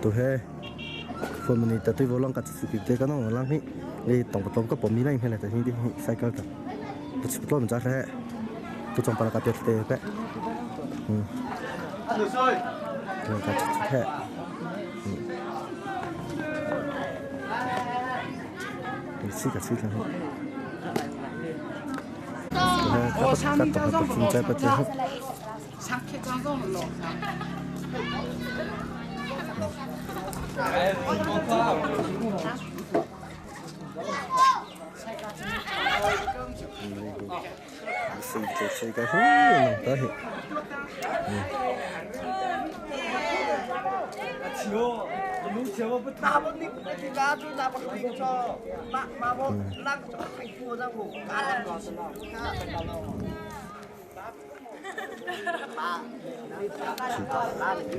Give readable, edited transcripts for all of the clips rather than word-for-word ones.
tụi he phần mình ta tôi vô lòng cả sự kiện cái nó làm hết đi tổng cái bộ mình này hay là tại đi sai cái tôi chỉ tôi mình chắc thế tôi trong para cái tê cái rồi cái thế xí cái xí cái我上面叫做上去装中了。是个很得很。Ba bốn đi cái cá chúng ta bắt đi cho ba bốn lăng cho thành phố ra ngủ cá lăng ngọt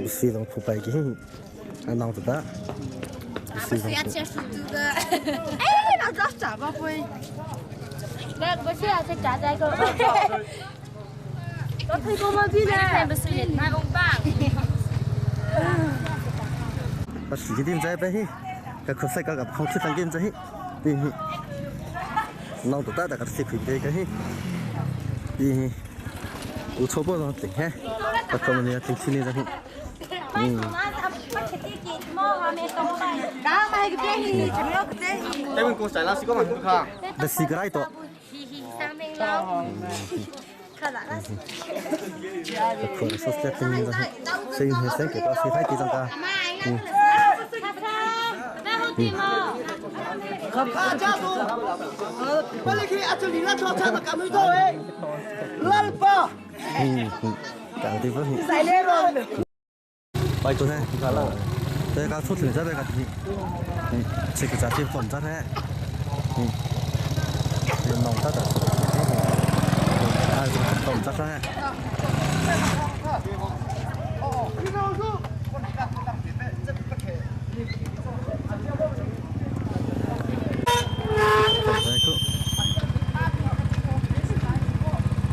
Você não foi para aqui? Ah, não, tu tá? Você ia te ajudar. Ei, não dá chá, mas foi. Você ia te cá đây cơ. Có thấy cô mà biết nè. Bữa nay mai ông bạn. Bác sĩ tìm ra đây, cái khâu sai cái không thích tăng kim ra đi, nấu tụt ta đã cái xịt cái cái đi, u chua bò nó tỉnh ha, cái con này tỉnh xin ra Đây mình cùng xài lá xí có mặt không? Đây xí cái này to. Cái khâu sốt chết tinh ra, xin hết sáng cái bác sĩ thấy tí rằng ta. Không có cha tu. Bây khi ăn chừng là cho cha mà cảm thấy thôi. Lăn bò. Càng tí vớt. Giải lên rồi. Bài tôi này, cả là đây các thuốc thử ra đây cả thì chỉ cái giá tiền phẩm rất đấy. Nên nòng tất cả. Ai cũng phẩm rất đấy.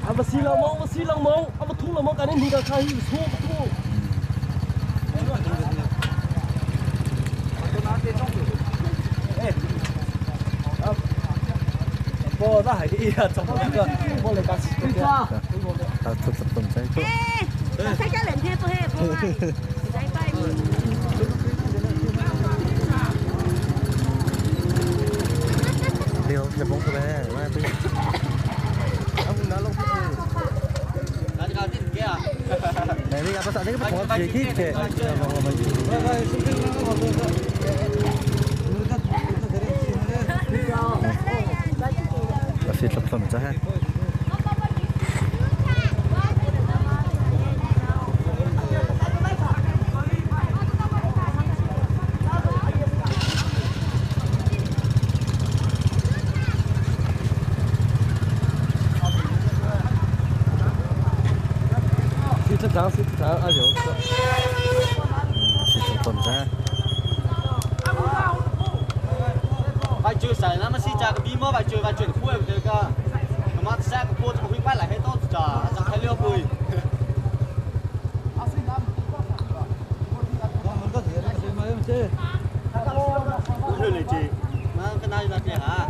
Apa silang mau, apa thu mau kan ini dah kahit thu. Bố ra hải đi à, trong cái bố lấy cá xí cái. Tao thực tập tuần trái thuốc. Sai cái lần thế tôi hết bố ơi. Trái bay. Điều nhập bóng cái bé, mà bây ông đã lông này đi, apa saja kita buat sedikit ke? Masih tetap sama saja. Xịt thẳng, ai hiểu? Xịt tuần ra. Bài chơi xài nó xí cha cái bí mơ bài chơi khui được cơ. Mà xe của cô cho khui bắt lại hết tốt chờ chẳng thấy liêu bùi. Ui này chị, mà cái này là gì hả?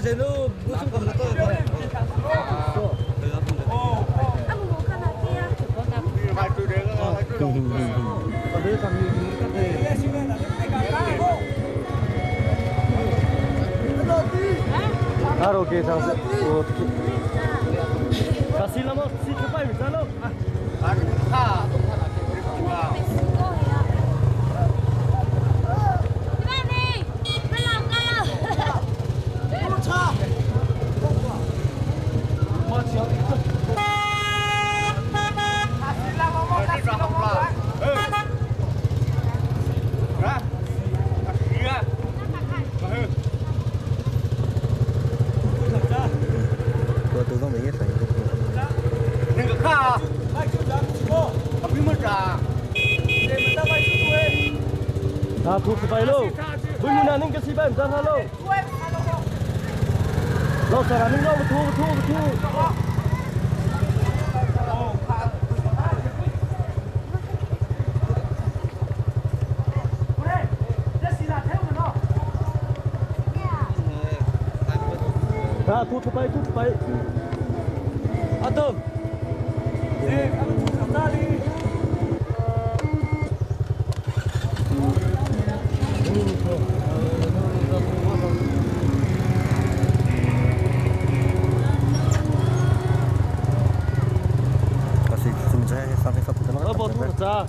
Giờ nó bút xuống cầm nó tôi. Bài chơi đấy là bài chơi đâu. Còn đây còn nhiều các thầy. Karaoke sang sẽ. Kasih lama si cepat bisa lo. Tôi không biết phải. Đừng có khá. thu bay luôn bây giờ nên cái gì bay ra luôn lo sợ nên lo thu thu bay à tôm 자,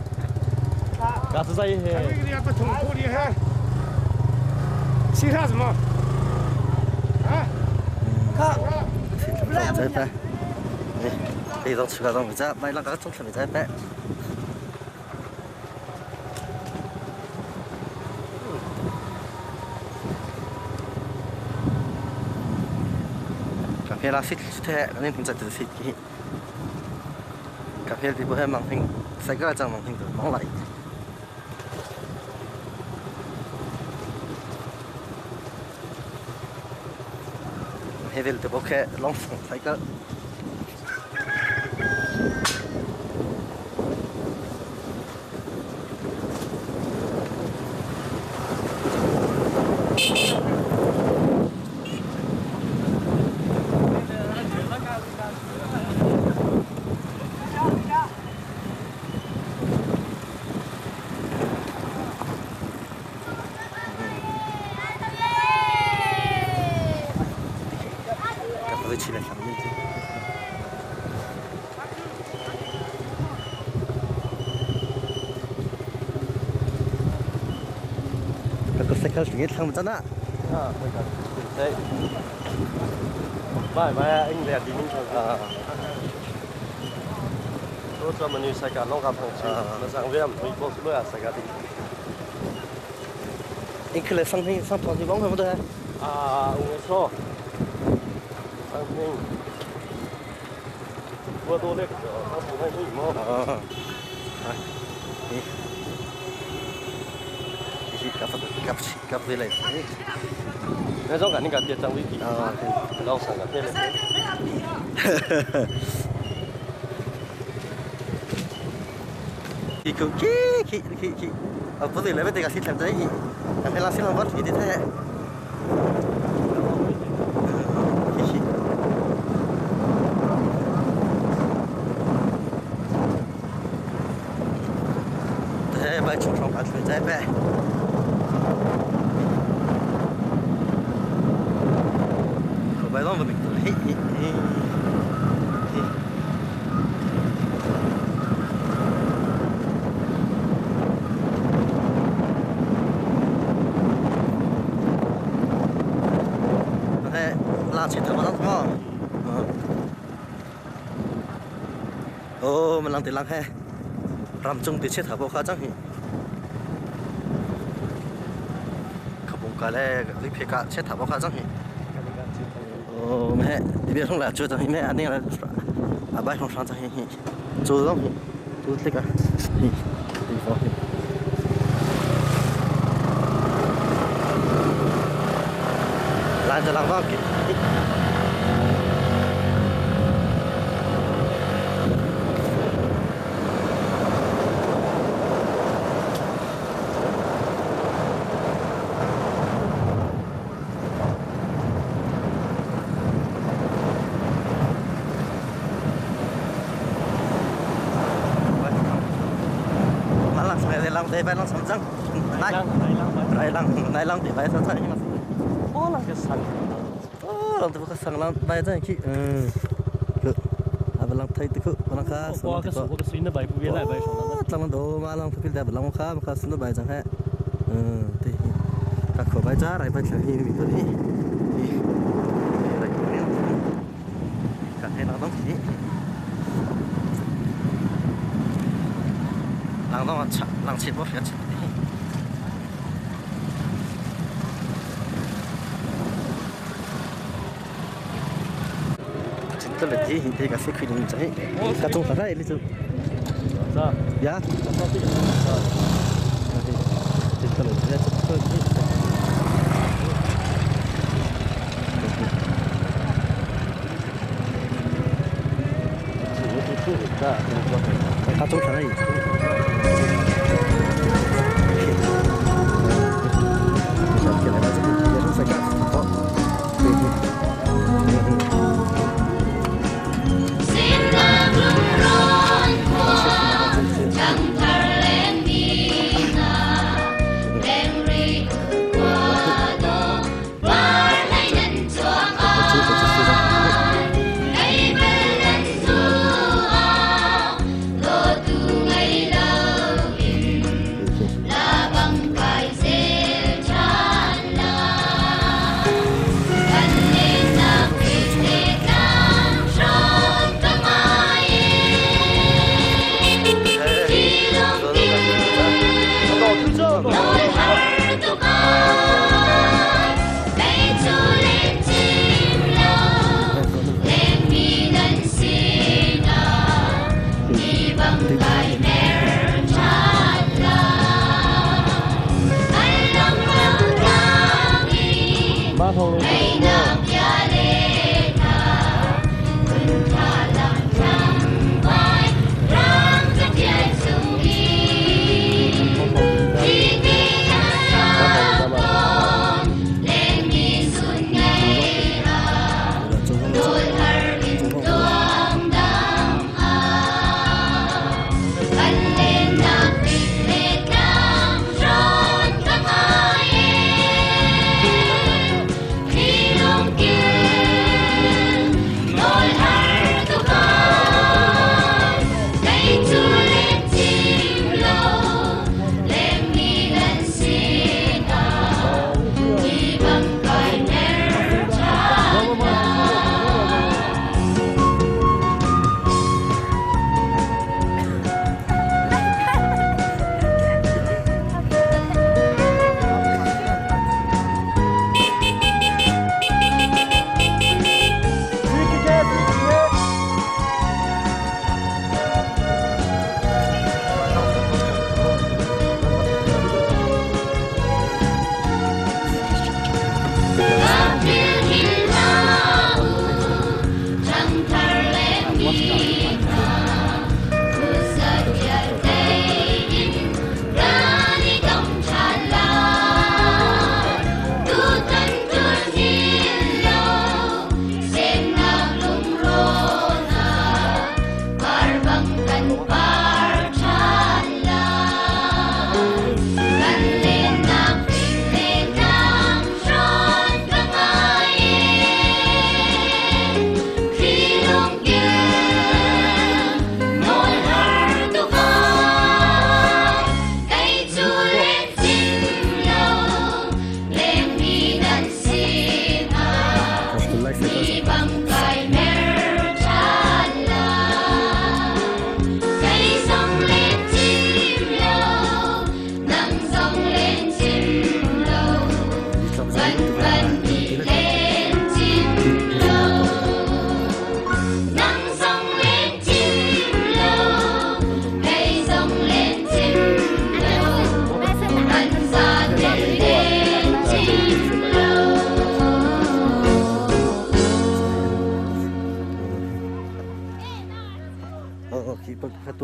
가스 사이 해. 이게 아빠 통소리 해. 싫어하지 마. 아? trái bé đi đâu chưa đâu người ta bay lăng cá trong sân trái bé cà phê là xịt thế nên mìnhจะtự xịt kỹ cà phê thì bữa hôm mang hình sai cái chẳng mang hình được mong lại hay về từ bốc khé long sai cái chỉ là khẳng định các cái xe khác thằng một chân á đấy vài anh đẹp thì mình thường tôi cho mình xài cả long gặp hàng chị nó sang với em mình có số xài cả thì anh cứ lấy sang toàn thì bóng không được ông số sang hình vừa tôi lên nó cũng hay nghỉ mò cặp gì này cái giống cả những cả tiền trang bị lâu sang cả thế này thì cứ khi có gì lấy bên đây cả xin làm đấy anh hay là xin làm vật gì thế thế bài chung trong bạn phải trái bẹ bài đó mà mình thấy là chỉ thằng nó thôi ô mình làm tiền lăng he làm chung thì chết thằng bao khá chắc nhỉ không muốn cái này cái phía cả chết thằng bao khá chắc nhỉ ô mẹ đi biết không là chưa thằng mẹ anh ấy là bài không sang chắc nhỉ chưa đâu nhỉ chưa thích à đi vào làm cho làm vào kì lăng để bay lăng sắm răng này lăng để bay sắm răng nhưng mà ô lăng cái sắn lăng từ cái sắn lăng bay răng kỹ cứ lăng thấy từ lăng khá ô cái số cái xin nó bay bùi lại bay xong lăng đồ mà lăng phải đẹp lăng khá xin nó bay răng hết thì các khẩu bay giá này bay chẳng hi mình cứ đi cả thế nó đóng chỉ lăng đó lăng chết mất hết chính tôi là gì hiện tại các xe khuyên mình chạy các trong phải đấy đi chứ sao dạ sao thì chính tôi là 他走上来。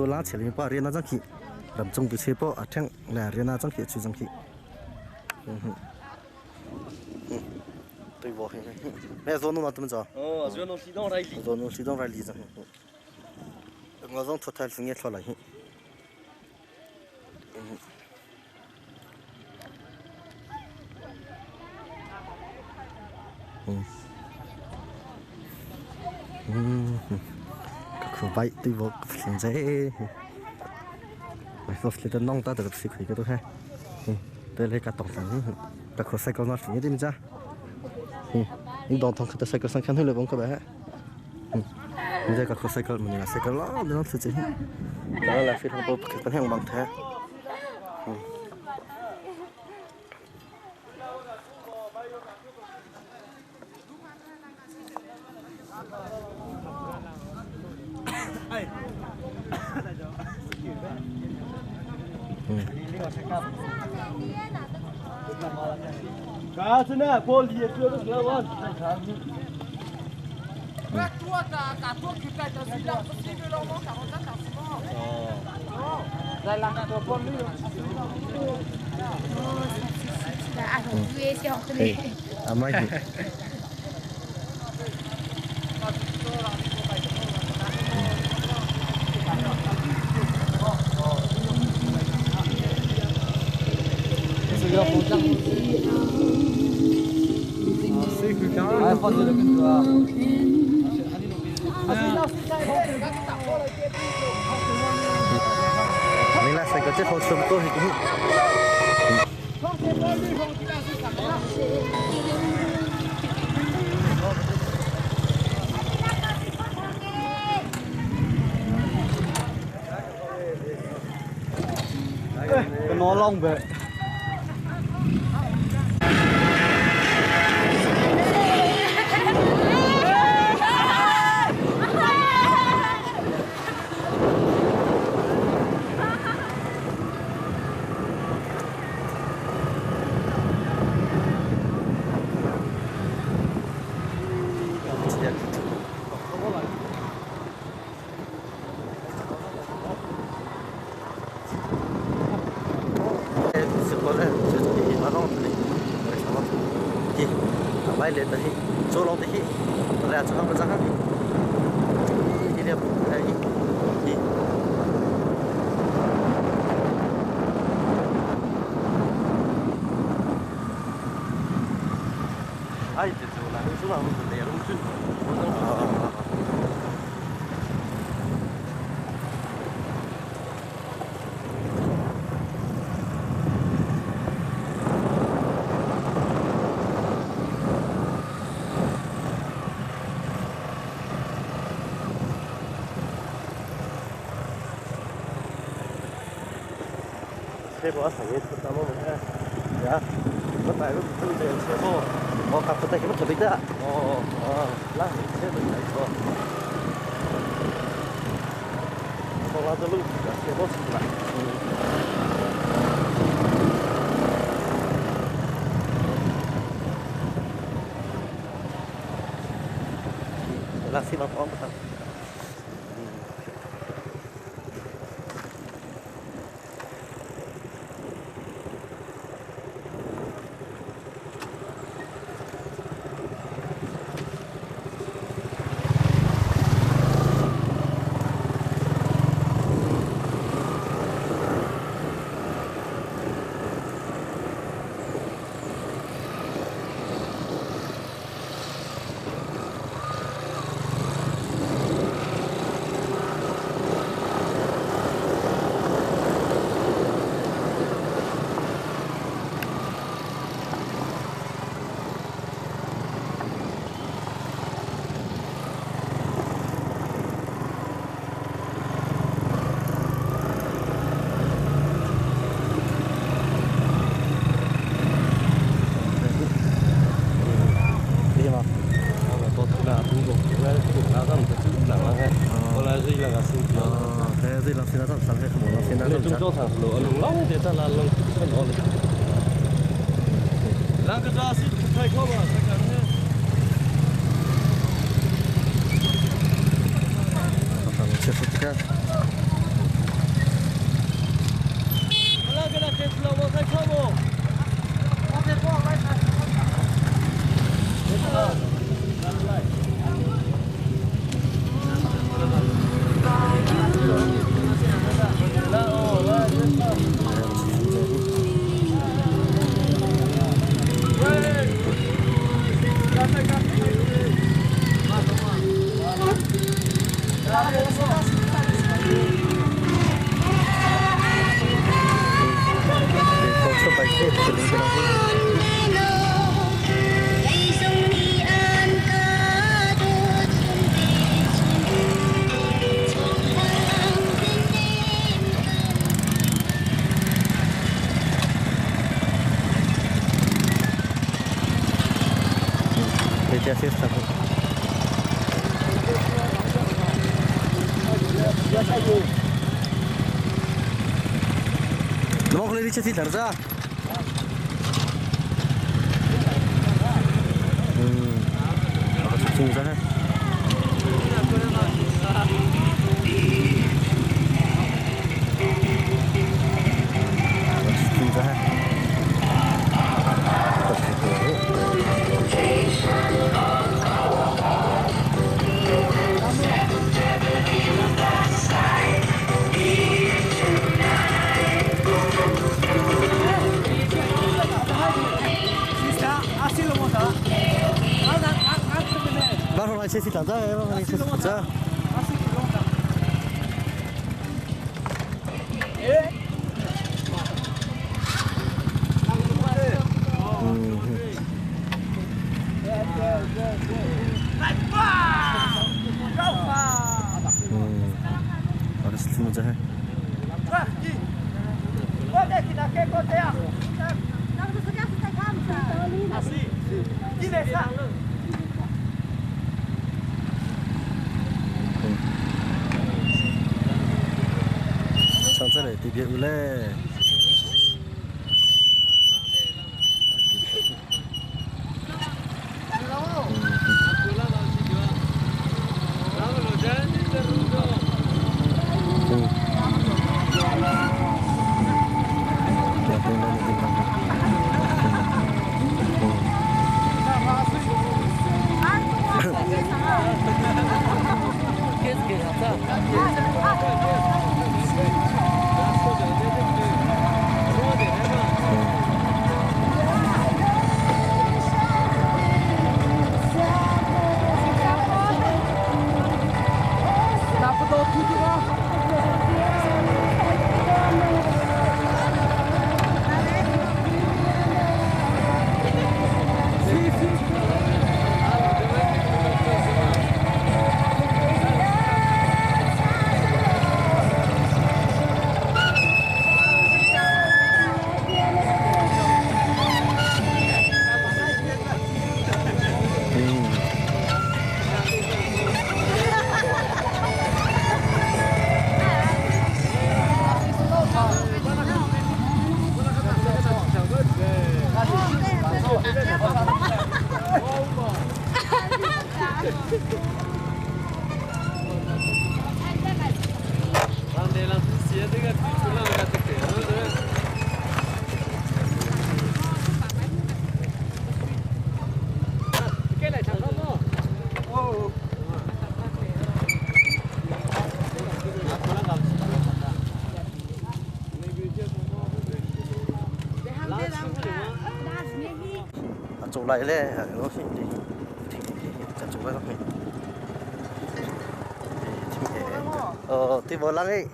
ตัวล้างเฉลี่ยป้าเรียนน่าจังขี้ลำจงตัวเชป้าแท่งแหล่เรียนน่าจังขี้ช่วยจังขี้对不？那做弄那怎么着？哦，做弄西藏来理。做弄西藏来理着。我从头台是眼出来。可白对不？现在，我是在弄大这个吃亏个都看，对那个东西，那可晒高那是你怎么着？你当堂可得晒高上看头来帮可白，你这个可晒高，你那晒高啦，你那是真，当然非常不可能忙他， Cá thế này, phô liệt chưa được đâu con. Các thuốc cả thuốc thì cái đó xí đâu, xí đâu nó cả nó rất là xí đó. Đây là cái con đi. Đã ăn hủ tiếu cho học sinh. Amai. Mình là sẽ có chất hậu sớm tôi thì cũng nó long về bay lên tới chỗ long tới là chỗ long ra đi đẹp đây đi ai thì chỗ là chỗ nào cũng để long chuyên xe bò phải như tao mong muốn ha, dạ, mất tài lúc tôi về xe bò cặp tay cái mất chuẩn bị đó, lá xe mình lại rồi, còn là tôi lúc xe bò xịn lại, là xịn lắm không phải. Cho thằng lúa lùng lóng thì ta là lùng phân ổn. Lang cái ra xịt thay khó mà thay cả nữa. Còn chưa phút cả. lang cái là cái lúa mà thay khó mà. Có thể qua lại thay. Nó không lên đi chơi thịt ra cungah ha. Cungah ha. Bác hôm nay xe xịt tặng ra em, hôm nay xe xịt ra. 알았어, 먼저 해. 장사를 비벼올래. Chỗ này là nó thì chẳng chỗ này nó thì vừa lăng ấy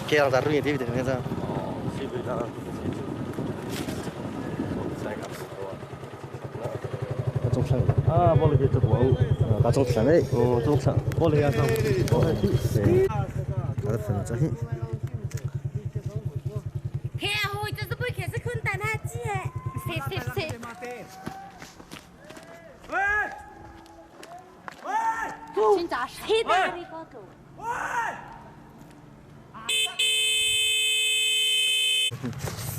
kia là giả ruộng thì được nghe sao? 아, 멀리 저 뭐, 가족산에, 가족산, 멀리 가서, 네, 가족산 저 힘. Hè hồi cho giúp cái sẽ khôn tàn ha chị ạ. Xếp. Xin chào xếp đi con thủ.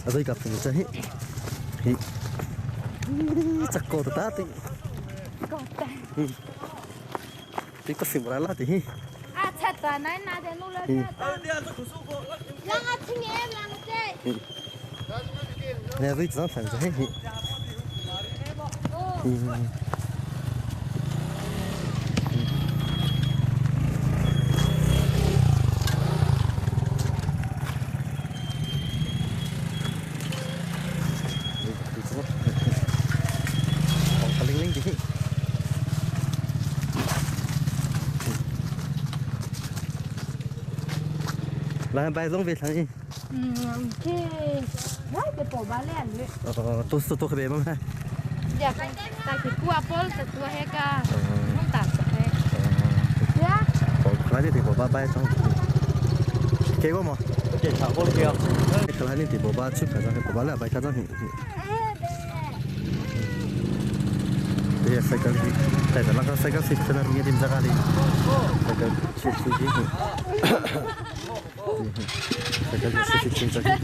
A-Zui gặp phải cho hết. Chắc cô ta tí. Tí có xỉm ra là tí. À chặt toàn này na để nuôi lên. Lăng ăn chinh em lăng chơi. Nè A-Zui chẳng phải cho hết. Là bài giống về thằng gì? Cái đấy cái bộ ba lẻ nữa. Tôi cái bề mà. Dạ tại cái cua pol cái cua hết cả. Không tạt hết. Dạ. Cái này thì bộ ba bài trong. Kế quá mà. Cái sao có kia? Cái này thì bộ ba chụp cái bộ ba là bài cái trong. ya cycle ini. Saya lang cycle sih sebenarnya punya tim sekali. Cycle sih. Cycle sih tim sekali.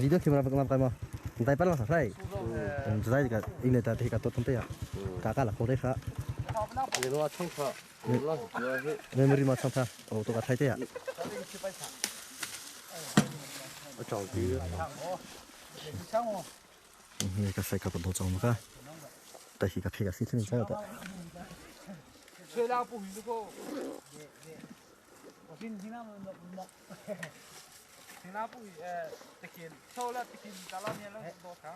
Video kamera pengamatan mah, entah apa lah selesai. Selesai juga ini tadi kata tampi ya, kakak lah kau deka. Ini luar cungah, Memori macam apa? Oh tu kata itu ya. Tampi. Ini kasih kata tu macam apa? Tadi kata kasih tu ni saya tak. 吹两不许之后，我听他们弄，听他不这些抽了这些在那边了多看，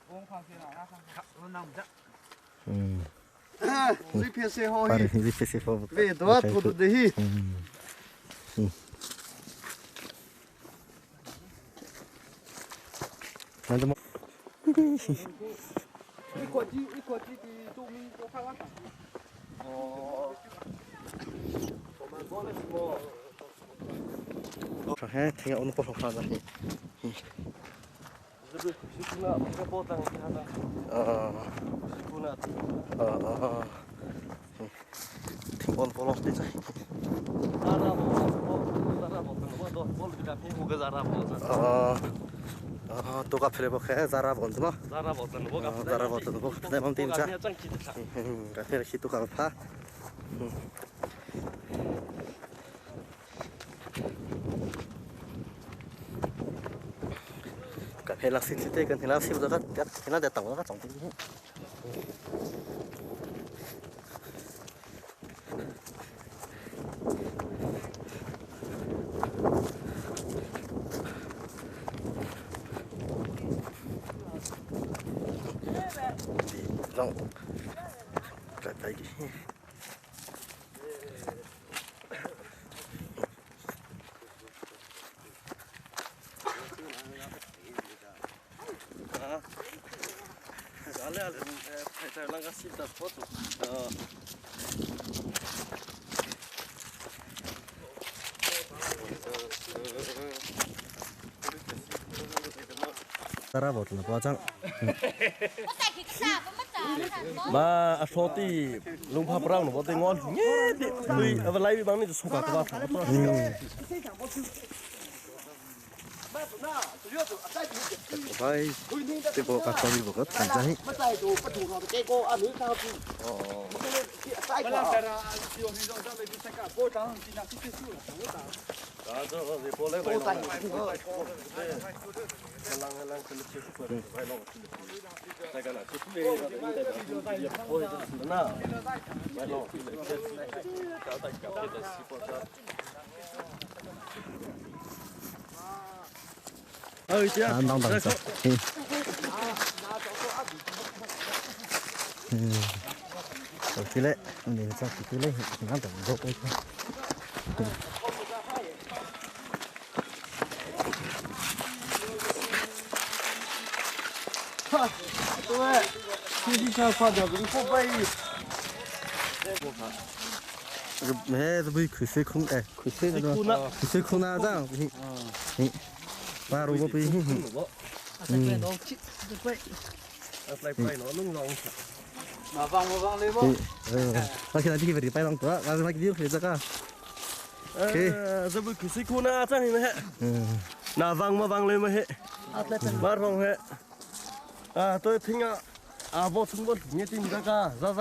我看见了，俺看我弄不着。Ui PC ho Pare hi. ini PC for. Ve doat ko de hi. Nanti mau. 一块鸡的都没多看完。哦，我们做的什么？ Saya tinggal untuk posok sana ni. Lebih sikuna pakai potong sana. Sikuna. Tinggal polos di sana. Zara potong, potong, pol kita pingu ke zara potong. Tu kap file pakai zara bond tu mah. Zara potong, Zara bond tu bok. Saya mau tim cah. Cangkit cah. Kafir situ kap apa? Kafir laksir situ kan laksir tu kan, kita datang kan cantik ni. Long, kat lagi. Soalnya saya langkah sita foto. Zara bond tu apa cang? Mà assorti lung pha brown nó có tên ngon nhé tuy ở bên lấy bằng này số cả các bạn Baik, tipe kakak ni bukan macam ni. Anh đang đằng sau. Cái lệ, mình sao cái lệ, nó đằng gốc ấy. Tôi đi sao qua được cũng không bay. Mẹ tôi bị khử xe không, khử xe cái đó, khử xe không nào ra, baru kopi. Mà vòng lên không? Lagi nanti kita dipakai orang tua, kalau lagi dia kerja kah? Giờ bây giờ kuna chắc như thế nào vang mà vang lên mà hệ bắt vang hệ tôi thinh vô xung quanh nghe tin ra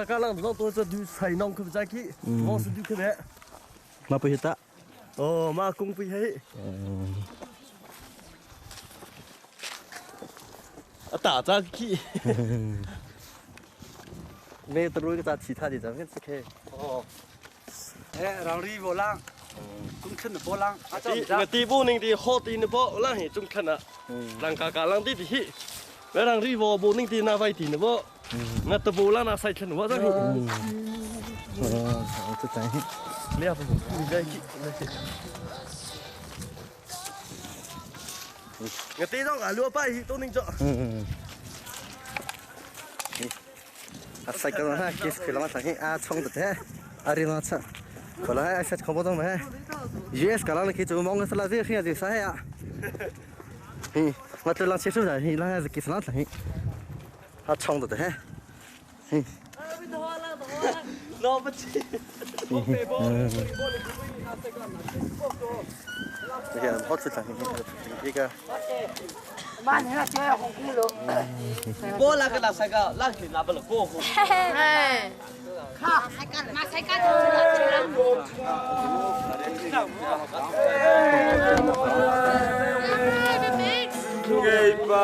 cả lăng đó tôi sẽ đi xài nông cái trái kỹ vô sẽ đi cái đấy Mà bây giờ mà cũng bị hệ tả ra kỹ mẹ tôi cái ta chỉ thay thì chẳng biết cái Rau đi vô lăng, cũng chân được vô lăng. người ti vô ninh thì họ ti nó bỏ lăng thì trung thân à lăng cả lăng ti thì vậy lăng đi vô vô ninh thì na vay thì nó bỏ ngắt từ vô lăng na sai chân nó bỏ ra thì tôi thấy leo vào đây kỹ Người tí đó cả lúa bay tôi ninh chợ. sai cái đó ha cái làm sao cái trong được thế nó chắc còn lại sẽ không bao giờ mà US cái là cái chỗ mong cái là gì khi gì sai à mà tôi làm chế rồi thì là cái gì nó trong được thế Nó bất chi. bây giờ hot sự cái Mà này là chơi không cú luôn. Cô là cái là sai cái, là thì là bất là cô không. Mà sai cái thôi là Ngei ba.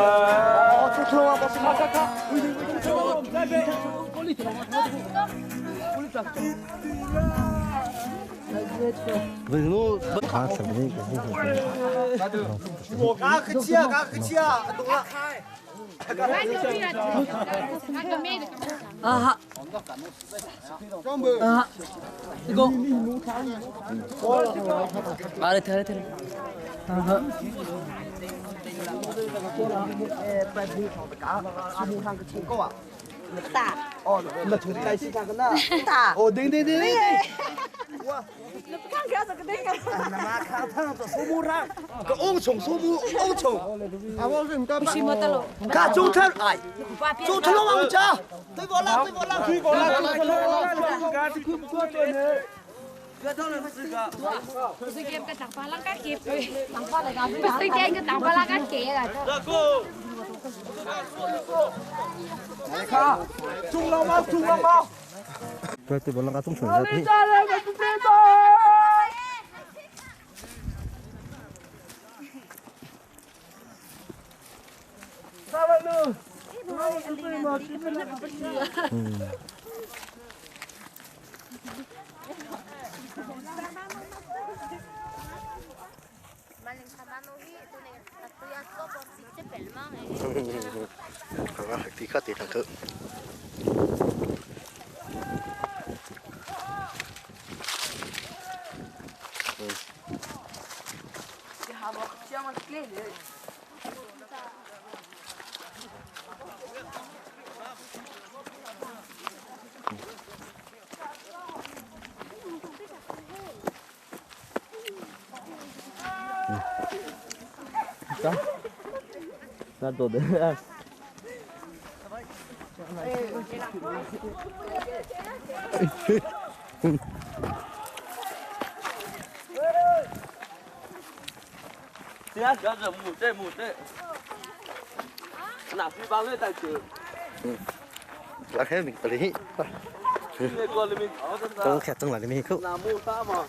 Thua có sao cả. với nó bất khả xử lý Cá cái chia, đúng không? 이거. 말해 돼. Mà thử cái gì thằng đó. Ồ đinh. Kan khua cái đấy. Mà khá thằng số mu ra. Cái ông chồng. À ông gì cái Chỉ một talo. cả chú thân ai. Chú thân lo ăn cha. Tôi bỏ lăng. Cả thì cứ qua tôi nè. Tôi game cái tảng pha lăng cái kẹp. Tảng pha này gặp. Tôi chơi cái tảng pha lăng cái kẹp là. Ra cô. Khá. Trung long mau. tôi bỏ lăng cá tung sườn ra thì Sao vậy nữa? thằng thì khát thì thằng thợ Ra tổ đấy. Thế á, giờ mù tê. Nào phi bao lên tại trường. là thế mình phải lý Này con mình ở trên trong khẹt trong lại mình không là mù ta mà.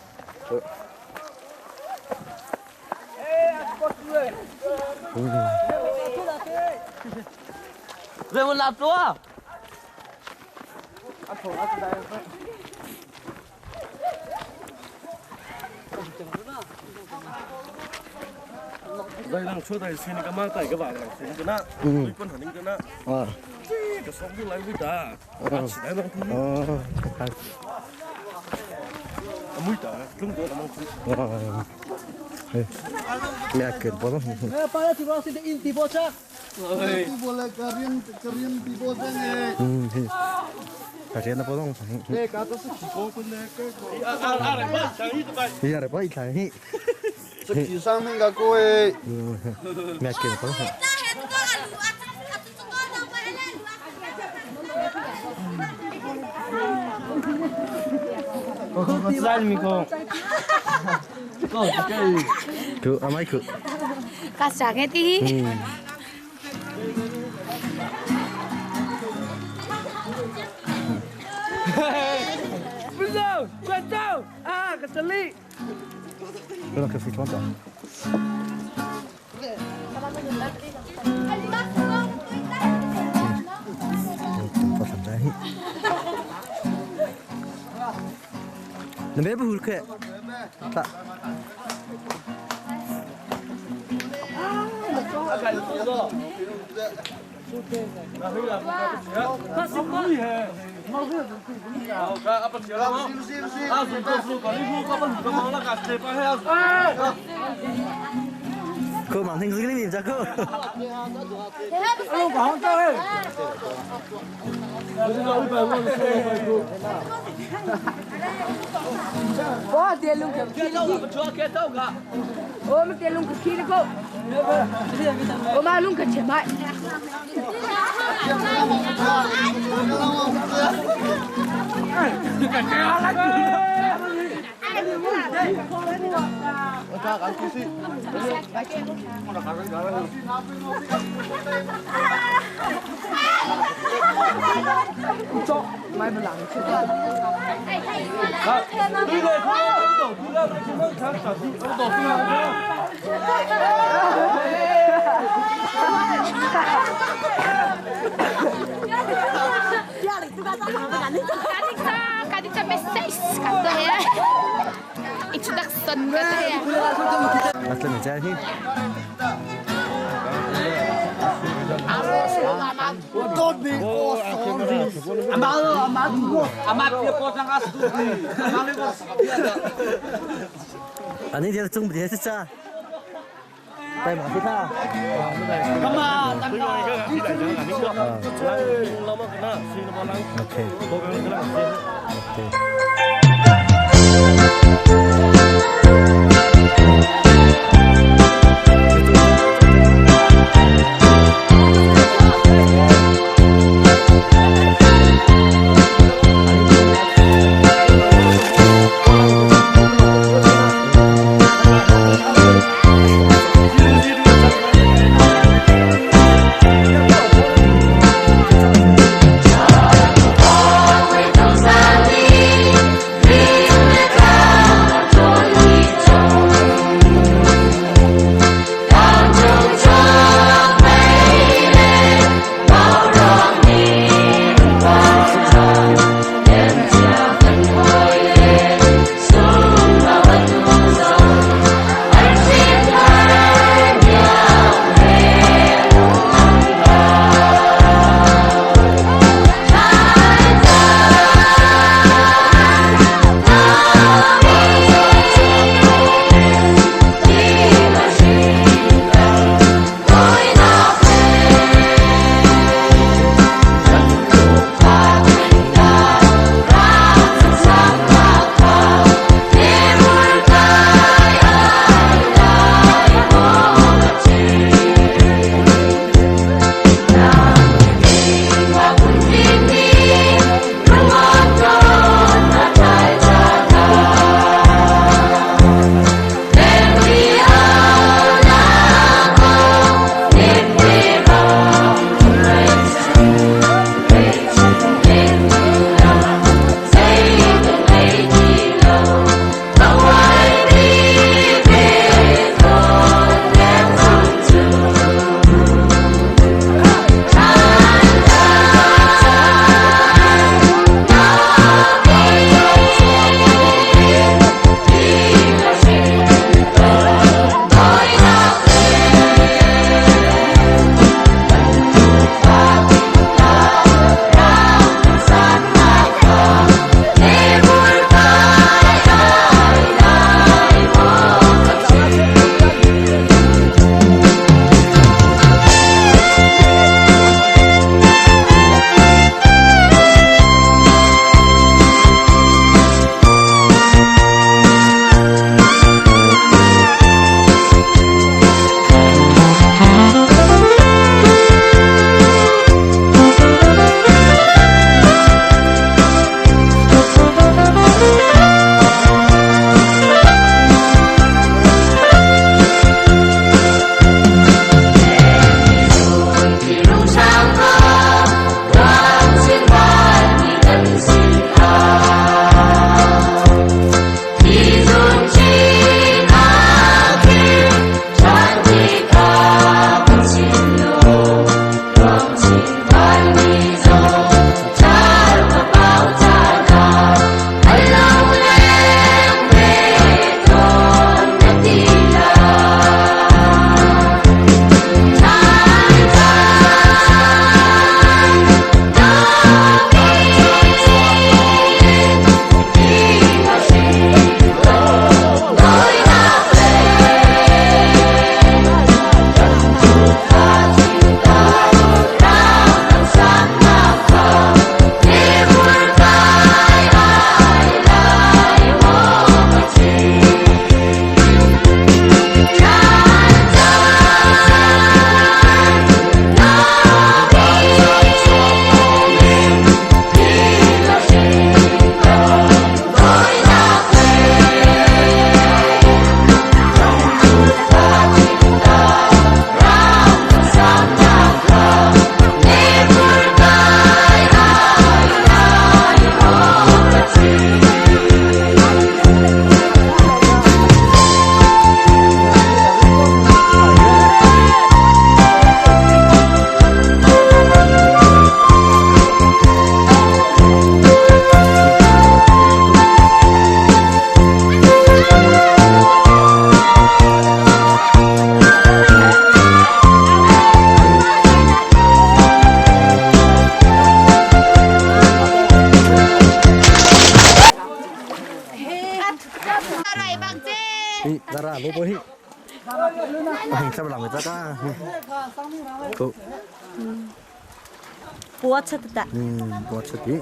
Rồi một lạp chúa. Đây là chỗ này xin cái mang tay cái vàng này xin cái nát, tôi quân hẳn cái nát, cái sóng như lấy với ta, chỉ lấy bằng thứ, mũi ta, chúng tôi là mong mẹ kêu bố Para thì bao xin in tí bố chắc. Tôi boleh Korean tí bố ra nè. cái chuyện nó bố không Ê cá tôi sẽ chỉ có con này cái. bây giờ bố ít lại Sẽ chỉ sang mình cả cô ấy. mẹ kêu bố không Có sai mình không? Có cái. cứ à mấy cứ Cả sáng cái tí. Bây giờ, quên đâu. À, cái chân ly. đó là cái gì quan trọng có thằng đấy nó bé bự kệ tạ cô mảng hình dữ gì chắc cô Alo, bảo cho em. Có tiền luôn kìa. Ô, mà tiền luôn kìa đi cô. Ô, mà luôn kìa chuyển mạnh. Cho mai mà làm chuyện đi về thôi tổ cứ ra đấy chúng nó sáng sở thị ông tổ cứ làm Kadita message kata ya. Introduction kata ya. bắt chân chạy đi anh đi chung gì hết cha tay mà thế ta Hi, gara lo boy. Anh sao làm người ta cả. Cô. bố chết ta Bố chết đi.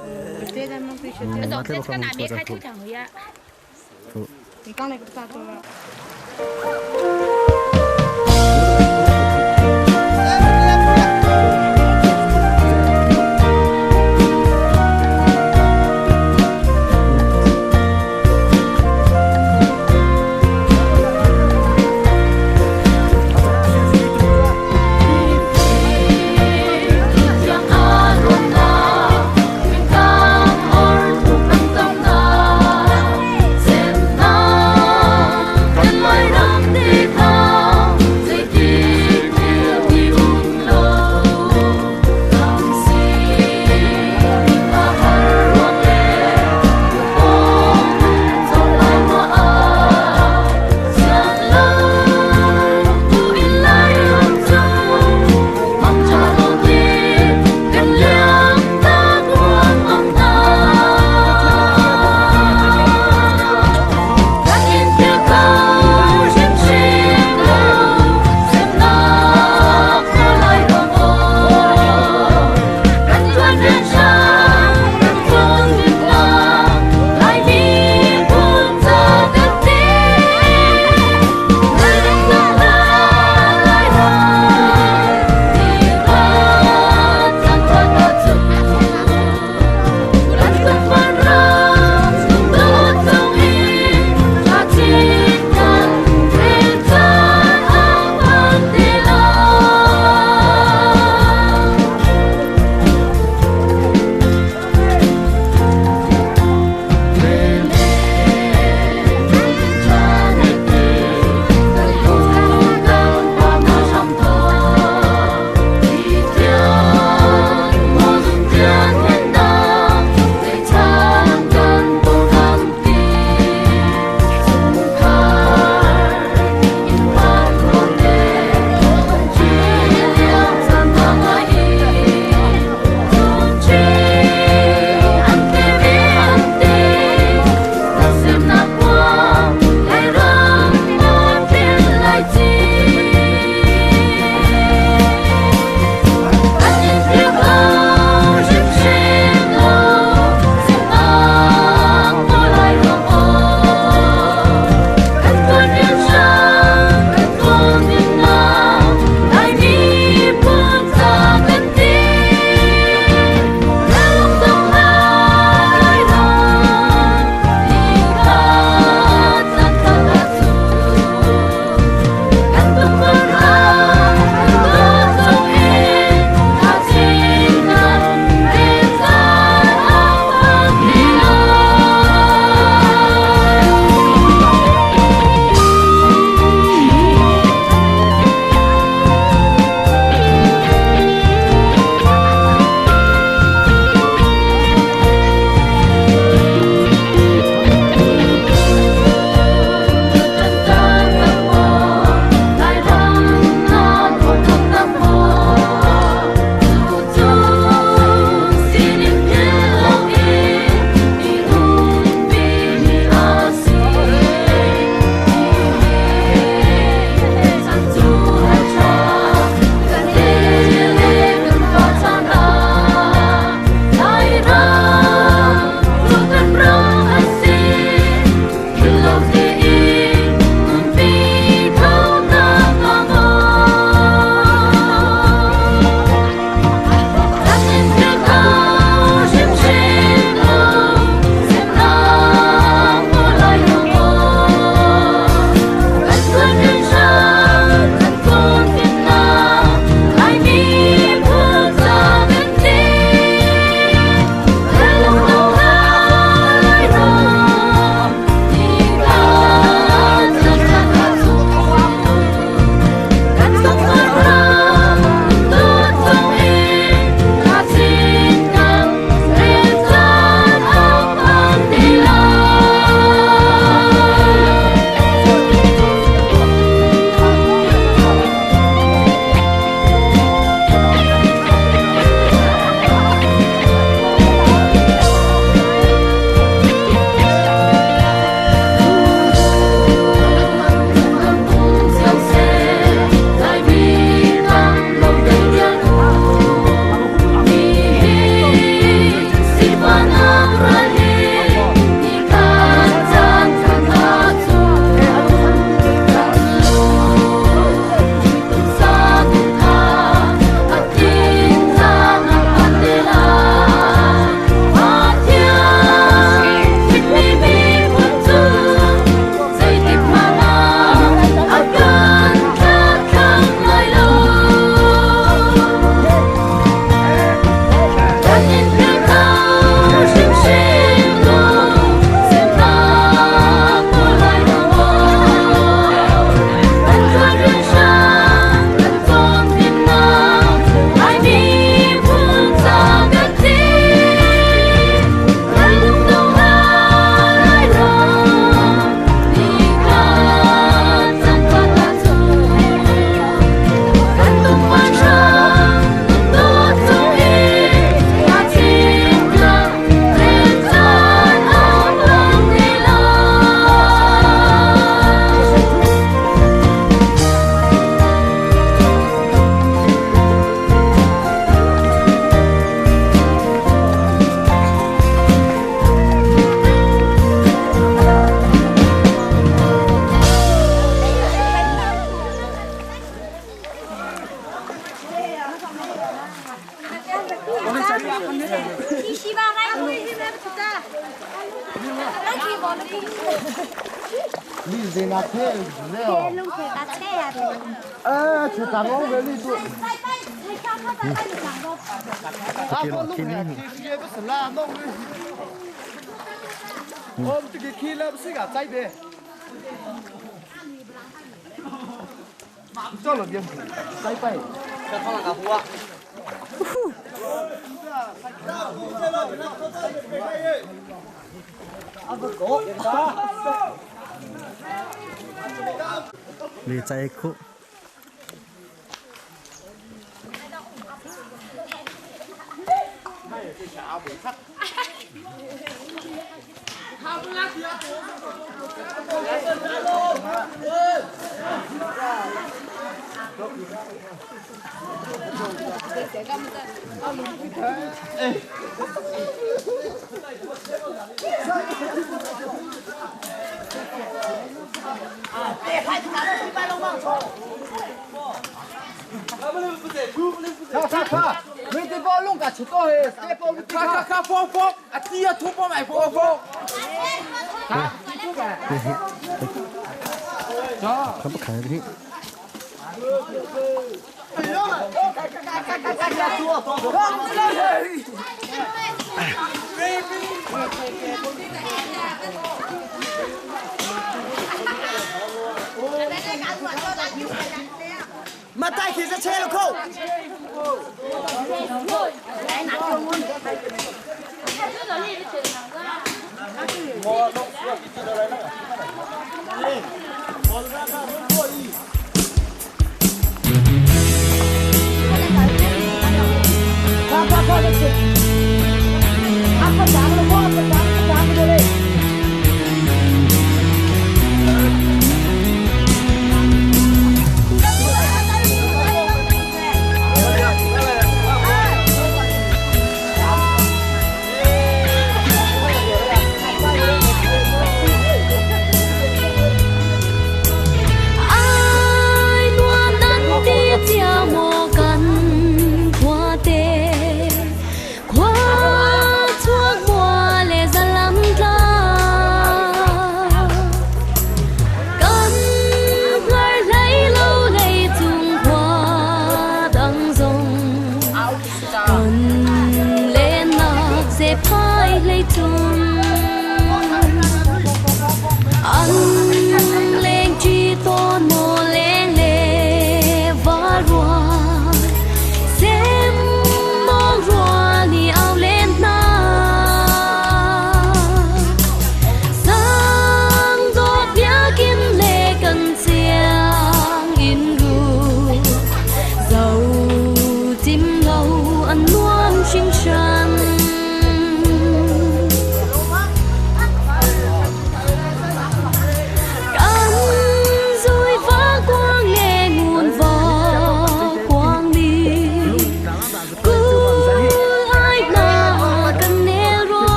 bây giờ cái nào biết khai thác thằng ấy thì con này cũng sao rồi Hãy subscribe cho kênh Ghiền Mì Gõ để không bỏ lỡ đi gì là thế Thế luôn thì ta xe thì chỉ cảm ơn về đi tụ tay tay thầy cho nó tay tay được chẳng đâu. Kia là kia này. kia có sẵn là nông đi ôm cái kia là sẽ cả tay về cho là điểm tay phải cho con là cả vua Lì chạy khô. Kha, mấy cái bò lông cả chỉ có hết, cái bò kha phô, à tia thu bò mày phô. Không có khởi đi. Mà tay thì sẽ che được không?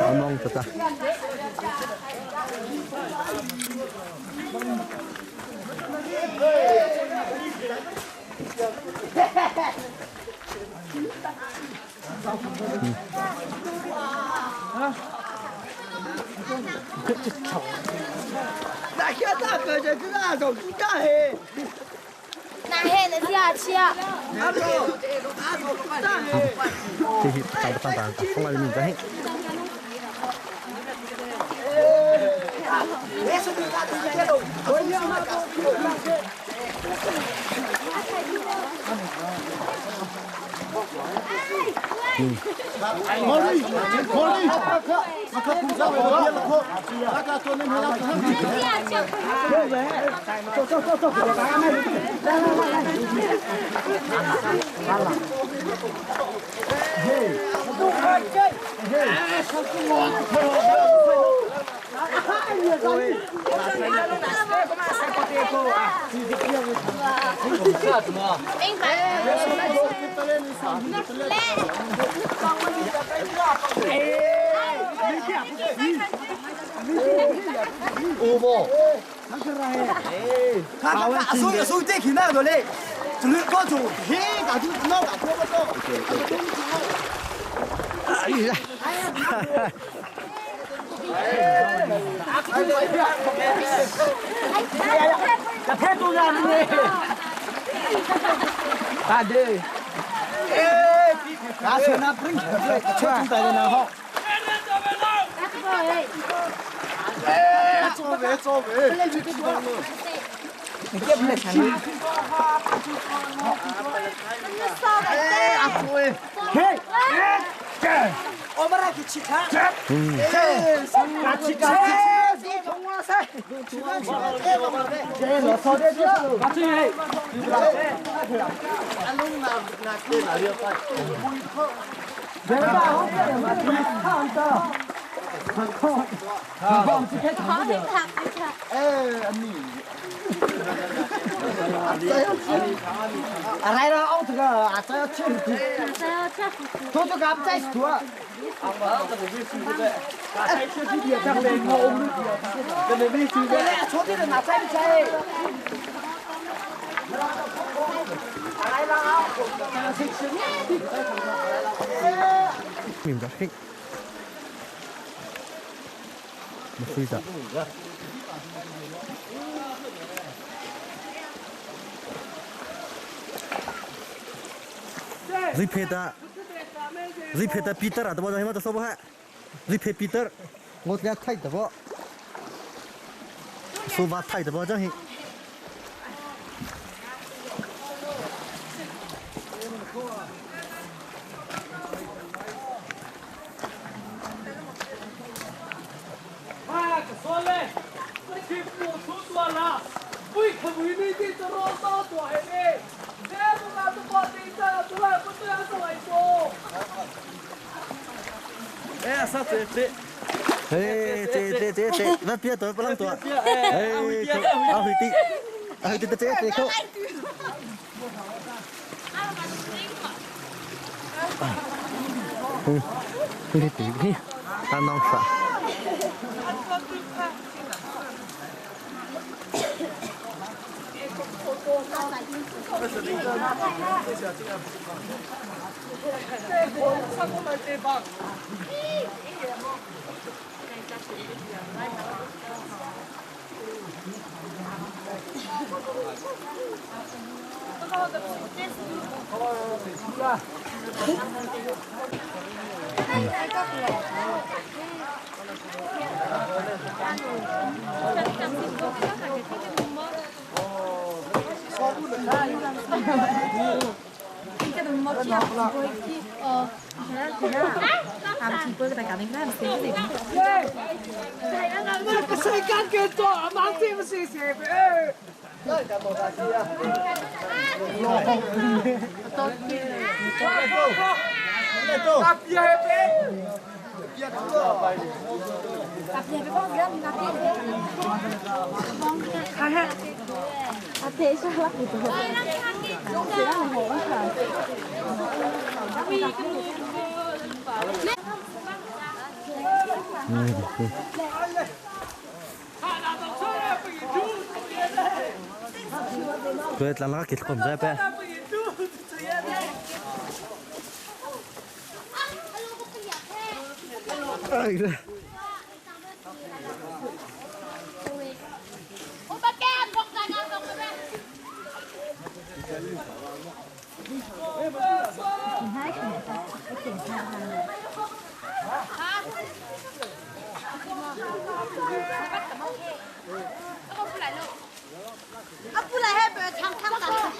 Ngomong tetap.那还能下去啊？ Thì tàu tàu tàu không ai nhìn thấy. Mình đã thích. Một phi giả. Zipeta Peter atau mana hema tu sebab Zipeta Peter ngotnya thai tu bo suba thai tu bo jangan Nó bia tôi bao tuổi. Hãy subscribe cho kênh Ghiền Mì Gõ để không bỏ lỡ những video hấp Hãy subscribe cho kênh Ghiền Mì Gõ để không bỏ lỡ Tôi là nó kịch còn dễ bé. Ai đây? Ấp lại hết rồi thăng thăng thăng.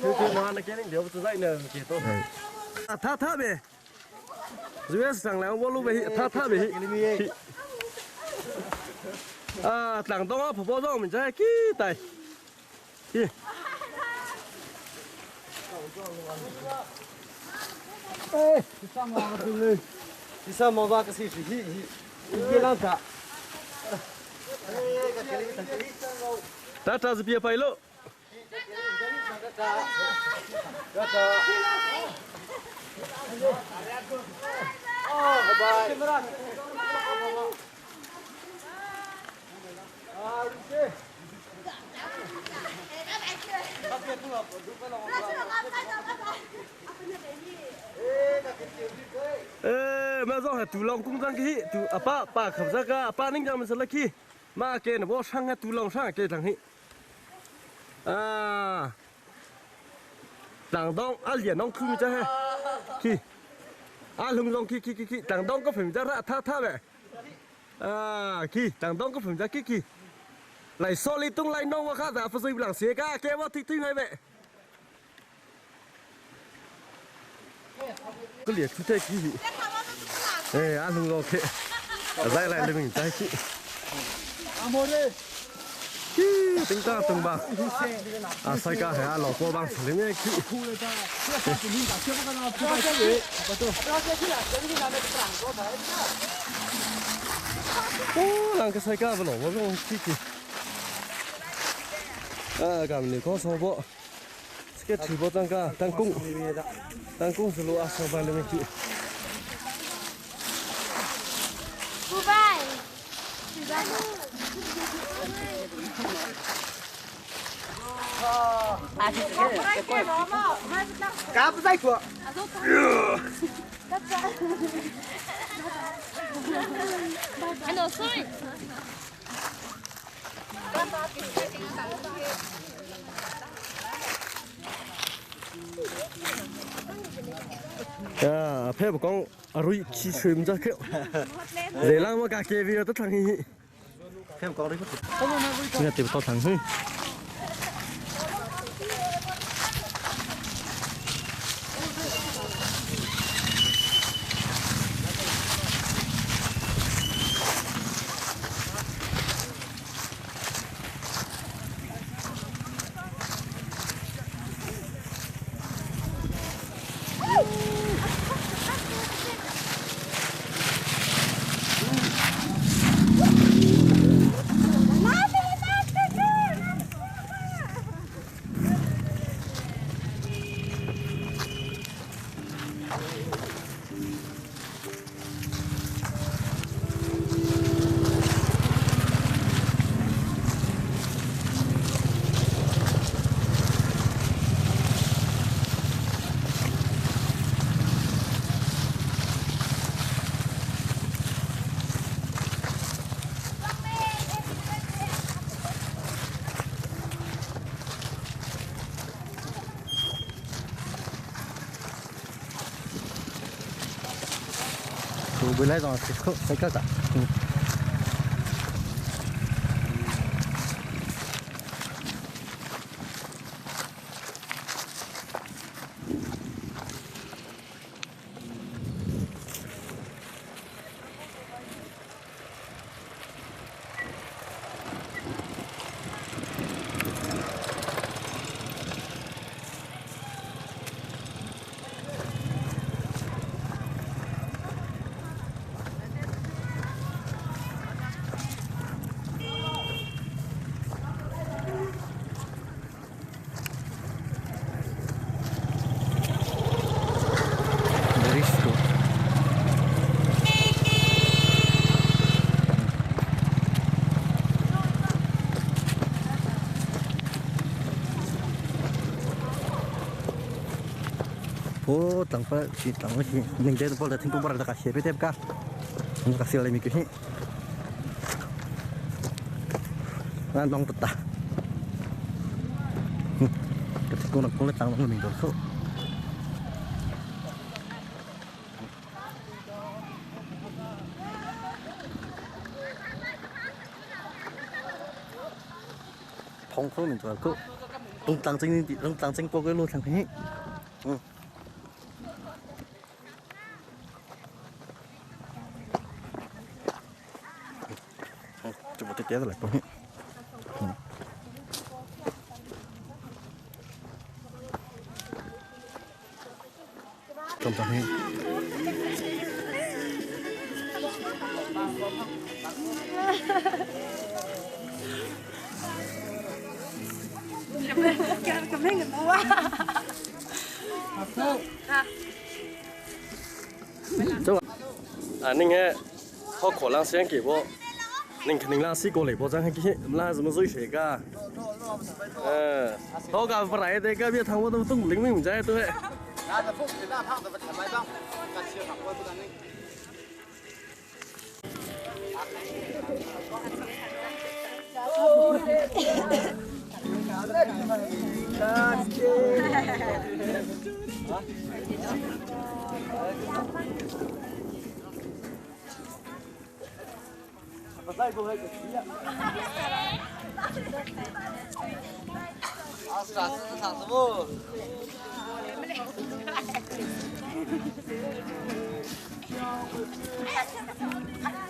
Cứ nó cái này điều tôi dạy nè chị tôi. Thả về. Dưới sang là ông lúc về thả về. Tảng đông á, phổ mình chơi kí tay. Kí. Ê, đi sao mà vào cái gì thì cái làm cả. Ta ta sẽ bia phải lộ. Mà do tủ lòng cũng đang cái tủ pa khập ra cả pa ninh ra mình sẽ lấy khi mà cái nó bỏ sang tủ lòng sang cái thằng hi đằng đông liền đông cứ cho hay khi lùng lòng khi đằng đông có phải ra thả vậy khi đằng đông có phải ra khi lại so li tung lại nông mà khác giả phải dây lằng xé cả cái vào thích ngay vậy cái liệt cứ thế kì lùng lòng kia dạy lại để mình dạy chị tính ta từng bạc sai cả hay lò qua băng xử lý nghe kỹ làm cái sai cả vào lò vào trong kỹ cảm này có số bộ cái thử bộ tăng ca tăng cung solo sao vào lên kỹ cá dây của Anh đồ xôi. phê một con rui chi chìm ra kiểu để làm mà cả kia vì tất thằng hi Thêm con đấy có thể. Nghe tìm to thằng hơi. Bữa nay rồi sẽ cắt cả. ô tặng phải chỉ tặng cái mình đây bao giờ thằng cũng bao giờ cả xe với thêm cả mình cả xe lại mình cái anh nong tật cái con nó cũng là tặng mình được không thông số mình rồi cô đông tăng chính cô cái luôn thằng ấy chụp một tí lại con ấy trong thằng ấy Cảm thấy người mua ninh nghe họ khổ lang xem kỹ bộ ninh lang xí cô lấy bộ trang hay kia lang怎么追谁噶họ cả phải đấy cái biết thằng tôi tung lính mình chạy tôi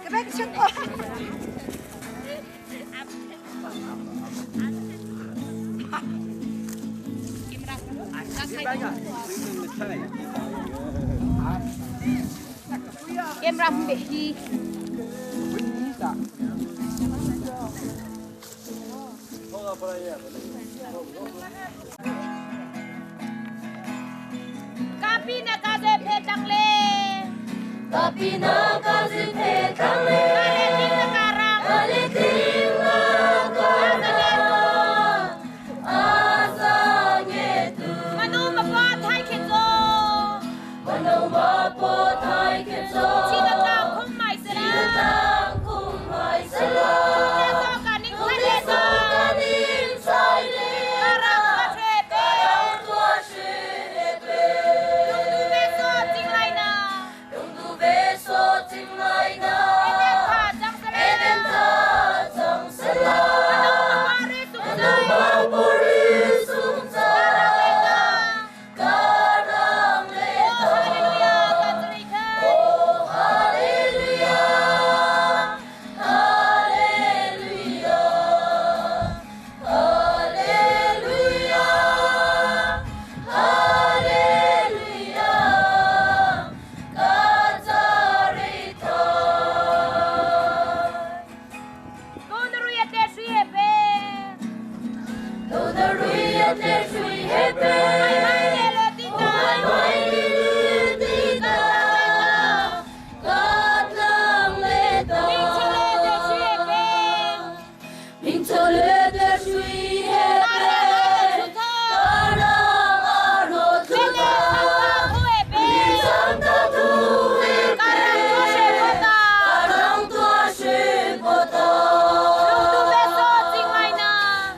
cái bé chân quá em làm bị gì Kapina kaze petang le Kapina kaze petang le Kaleting na karang Kaleting na karang Asa ngetu Manu mapatay kezo Manu mapatay kezo Sigatang kung may sila Sigatang kung may sila Kuneso kaning kuneso kaning sayle Karang katrepe Karang tua shepe Dung du beso ting lai na Dung du beso ting lai na Eden ta jang sela Anong mapari sung zay Karang leta Oh hallelujah Hallelujah Hallelujah Hallelujah Katarita Konaruya te sui hepe Konaruya te sui hepe Mai lelo tita Mai tita Katlang leta Minchole te sui hepe Karang arotuta Santa tu hepe Karang tua shepota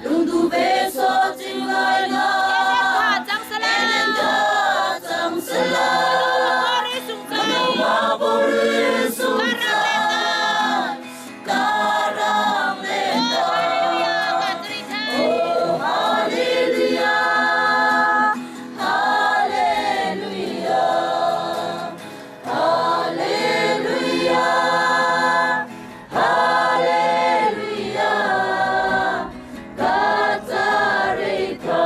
Lung du beso ting lai na Eden ta jang sela Anong mapari sung zay Karang leta Oh hallelujah Hallelujah Hallelujah Hallelujah Katarita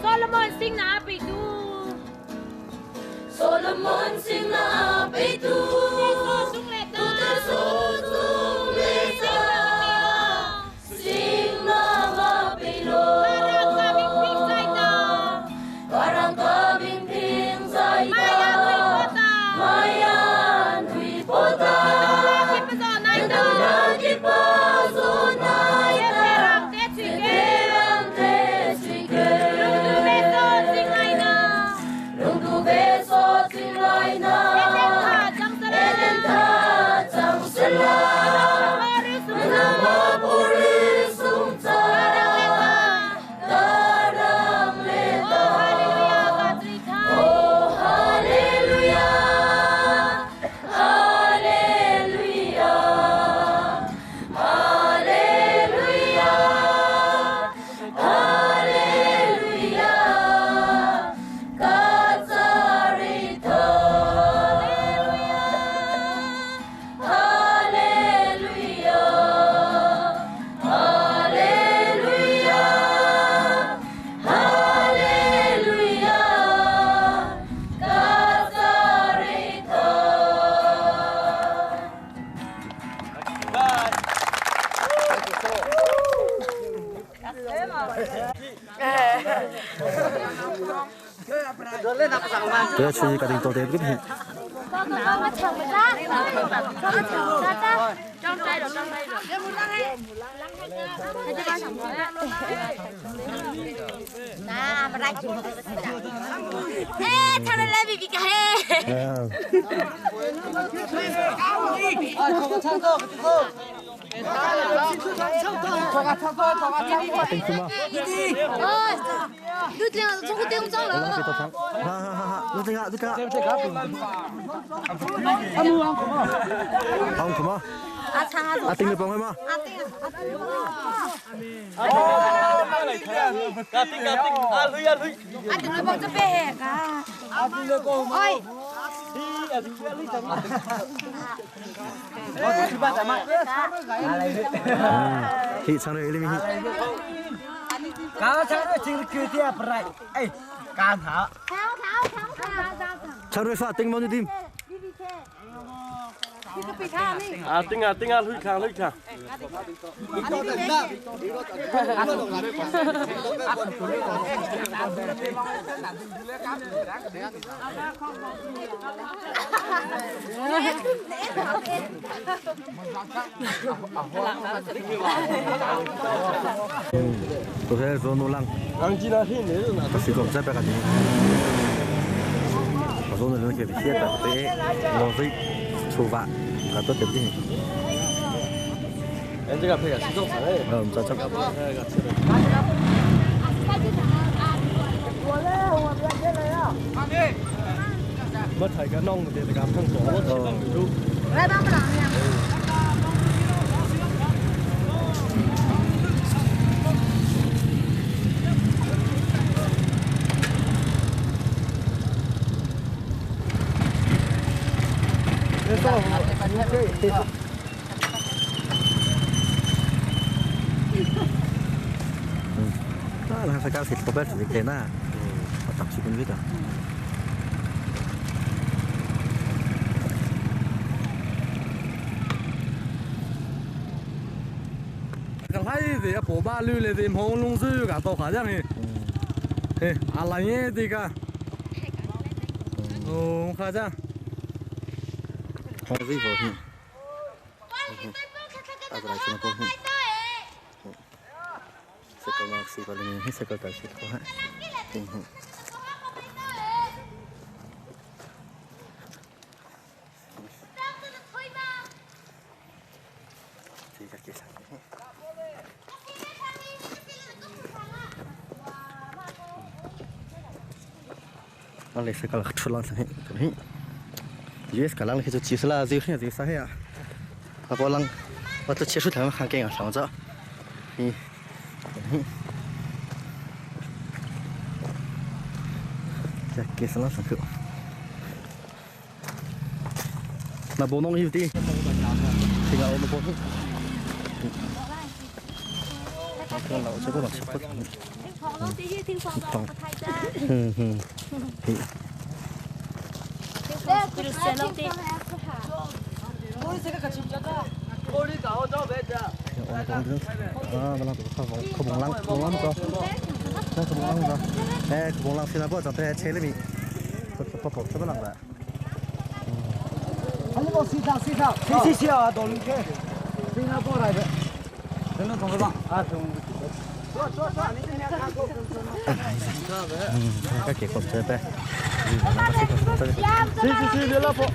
Solomon sing na api tu Solomon sing na api tu Tu tersosong leta Sing na api lo Karang kaming pingsay ta Mayan hui pota Nagulagi pa zonay ta Seperang te suike tôi chơi cái đình tổ đẹp cái gì trong đây rồi. Nah, berat. Thằng này lại bị cái Kan Khua Mino Lu jangan tunggu tengok jauh ha lah. lu tengok ông Khua Mino tiếng được không em ạ Aduh, bawa cepet kak. Oi. thị sang đây lên Kalau cara ciri dia berai, kan hả? sang đây sao tiếng bao nhiêu tim tiếng lưỡi khang. tôi sẽ vô nô lăng Ăn chi là thế nữa là tôi sử dụng rất là cái gì và vô nô lăng kia bị chết là thế nó dây chua vạ là tốt đẹp gì em chỉ gặp phải sử dụng đấy. cho chắc mất thầy cái nông thì gặp thằng số mất thầy không được. Lại bao nhiêu nha? đó là phải cao thịt có bé thì thế na tập chỉ cần biết à cái này thì bộ ba lưu lên thì không lung sư cả tàu khá chắc thì à lại nhé thì cả khá chắc không gì rồi à cái này chúng tôi sẽ có một sự quan hệ sẽ có cái sự khó khăn thì các cái nó lấy sẽ có là chút lăng sang hết yes cả lăng thì chỉ là gì hết gì sao hết à à bao lăng và tôi chia sẻ thằng hàng kinh à sáng giờ cái cái sao sáng cửa mà bố nông yêu đi thì là ông bố hết cái lẩu sẽ có bằng sắp không bóng lăng có nó không bóng lăng rồi không bóng lăng thì là bao giờ tôi chế lên mình có sẽ bắt lăng vậy Anh có xí sao à đồ linh kê, xí nào bao này vậy? Đừng có không bạn. các cái cột chơi bé Xí đưa là phụ.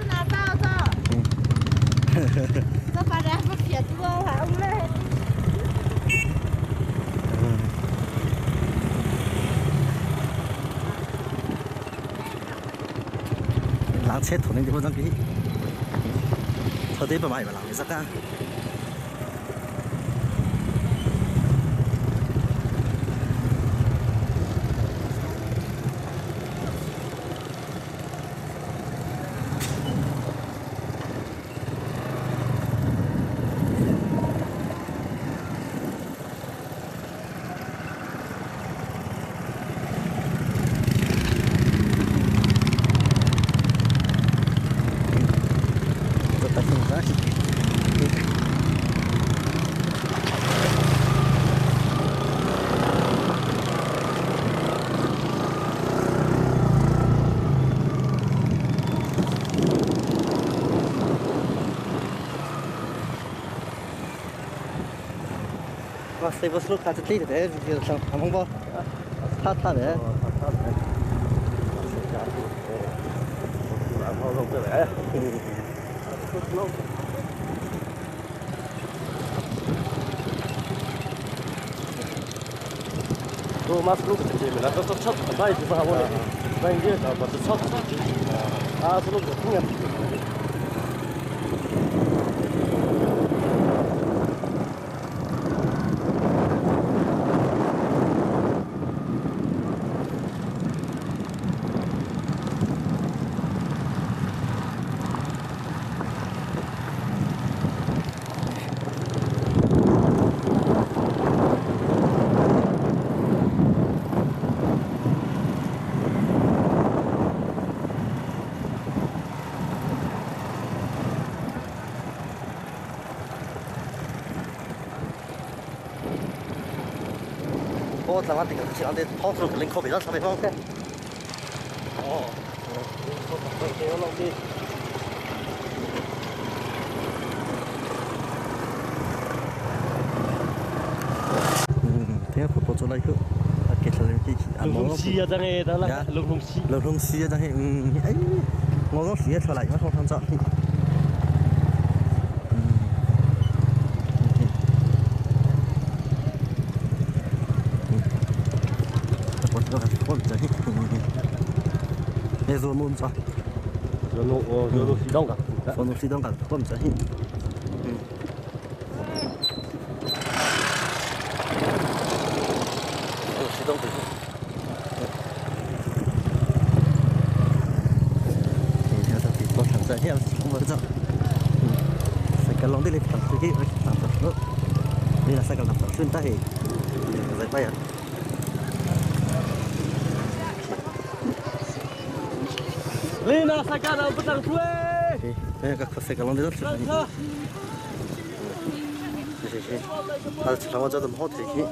Sao phải ra một chuyện vô hả ông lên? lãng chết thổ nên cái con cái thôi thế mà mày mà làm cái gì cả Hãy subscribe cho kênh Ghiền Mì Gõ để không bỏ lỡ những video hấp dẫn. có xây bớt lúc khác tí để thằng không có thắt để Không không cái này. Tôi mas lúc thì mình đã có sắp bay thì sao vậy? Bay kia là mà sắp. Lúc không nhận.我台湾这个前两天跑出个人口比较特别方便。thế phụ phụ chỗ này cứ kết lên cái Lùng hùng xì ra nghe đó là lùng hùng xì. lùng hùng xì ra đây ấy ngon ngon xì trở lại nó không tham gia rồi muốn sao? Rồi nó xì đông cả. Rồi nó xì đông cả, không sao? Xì đông từ. Theo tôi thì có thằng dạy heo không có sao. Sai cái lông đi lên thằng cái làm thật nữa. Đây là sai cái làm thật xuyên tay. Dạy bay à? Lina sakana petang kue. Đây là các sai cái lông đi rất là. 아, 장화자도 호텔이.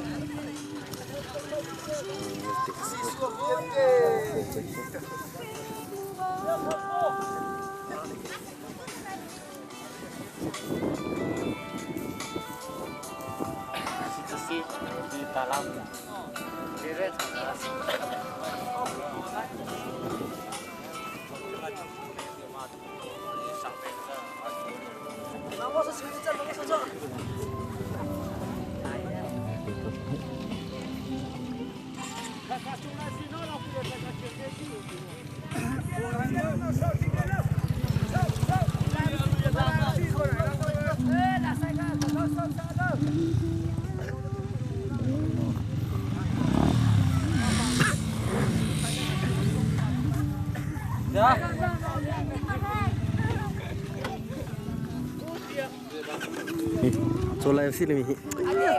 chỗ này xin mình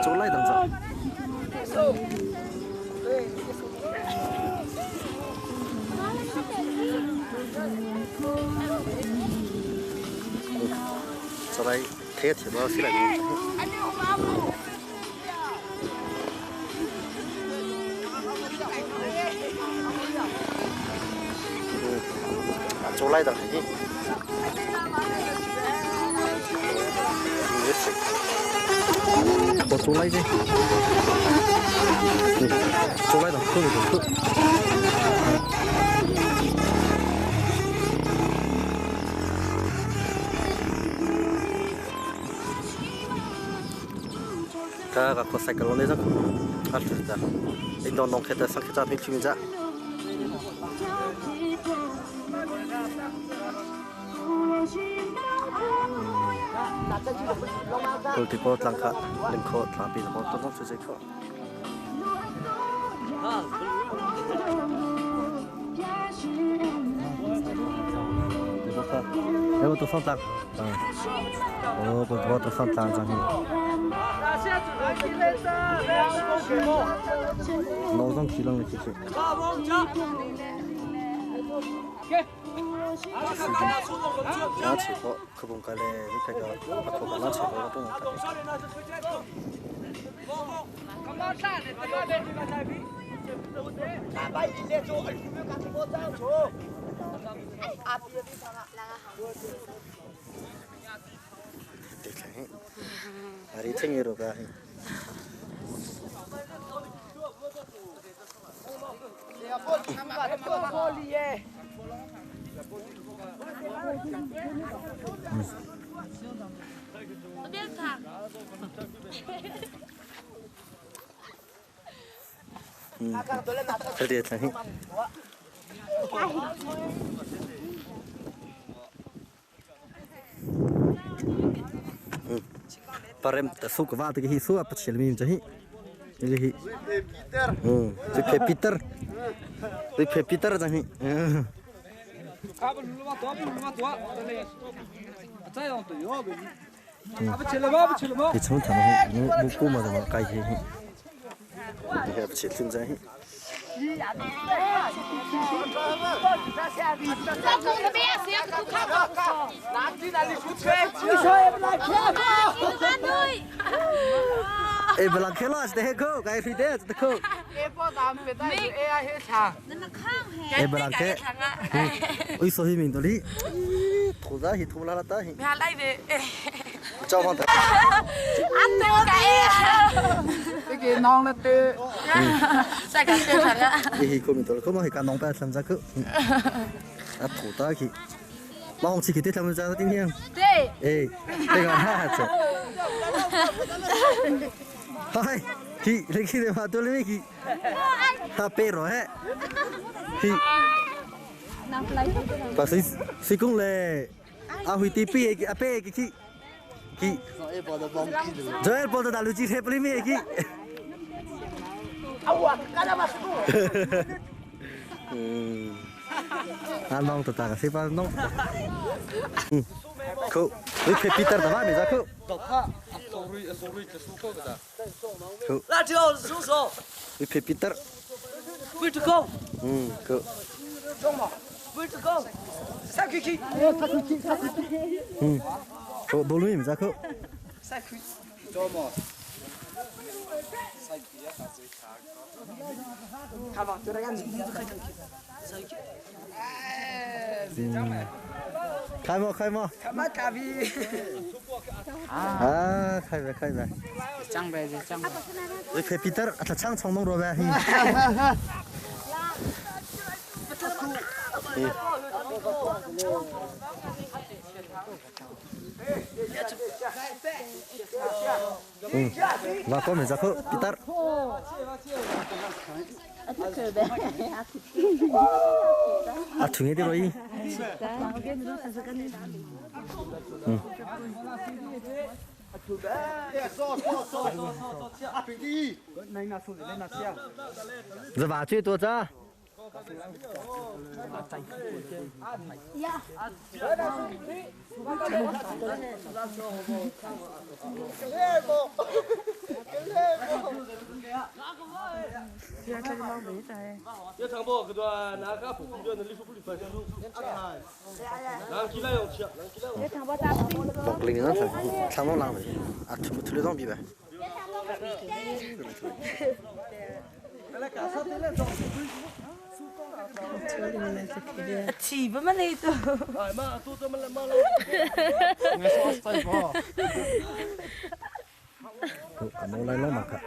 chỗ này đằng sau chỗ này thế thì bao xin lại chỗ này đằng này có chỗ này đi chỗ này đằng không được cái có sai cái lon đấy sao à được rồi anh đón nông khai sang khai ra mình chịu ra tôi thì có tăng khá lên khó làm gì mà tôi không sử dụng khó em tôi phong tăng tôi phong tăng rằng nó giống chỉ là cái gì nó chỉ có cái vùng cái này cái nó có nó chỉ có cái hari tinggi rồi Thế thì thấy parem ta su kwa ta hi su apa chelmi jahi ili hi Peter Peter jahi thì chúng ta nó buku mà nó cái gì thì hợp chỉ tương jahi Ê, bà làm khéo là thế cô, cái phi thế là cô. Ê, bà làm thế. Ôi, sao mình tôi đi. Thủ ra thì thủ la ta thì. Mẹ lại về. Cho con thật. Ăn tôi cái non là từ. Sai cả tiêu thằng á. Ê, cô mình tôi không hay cả nông bè làm ra cơ. Thủ ta thì. Mà không chỉ cái làm ra tiếng hiền. Ê, đây là ha chứ. Hai, khi để mà tôi lấy khi, ha pero hết, khi, và si cũng là, huy tipi cái ape cái khi, rồi em bỏ đào chi hết lấy mấy khi, nong tụt ta cái gì nong, cô, với Peter đó mà mình ra cô. Là chưa xuống số. Với Peter. Với chú cô. Cô. Với chú cô. Sao khi. Cô bố lui mình ra cô. Sao khi. Cho mà. Come on, tôi đang ăn gì? Khai mò. Kamát cà vi. Khai về. Trăng về gì trăng. Với Peter, à trang trong nông rồi về. Và con mình ra khô, Peter. À thùng đi rồi. Giờ vào chơi tôi ra. Cái thằng bò cái đó拿个普通的，你说不理分，拿起来用吃，拿起来用。 Bọc linh nó phải sao nó làm vậy? À thử thử xong đi vậy. Chỉ với mình đi thôi. Mà tôi cho mình làm mal. Nó lấy nó mà cả.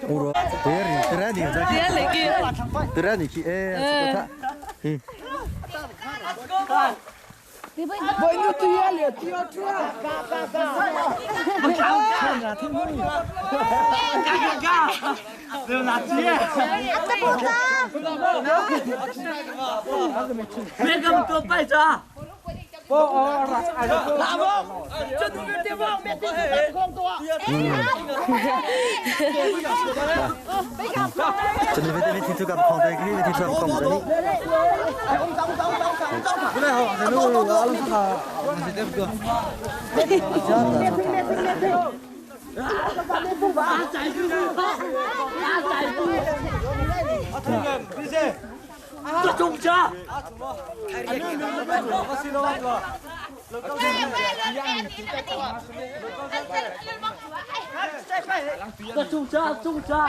Ủa, tira đi ra. Tira đi ki e ta. Bởi như tia liệt tia chua. Đều là tia. Biết không tôi bay ra. Làm không? Chân tôi biết tiêu không? Biết tiêu không tôi. Cho nên với thì gặp không đây cái thì gặp không đấy. Cái này họ thì nó là sẽ tiếp được. 중자. 중자.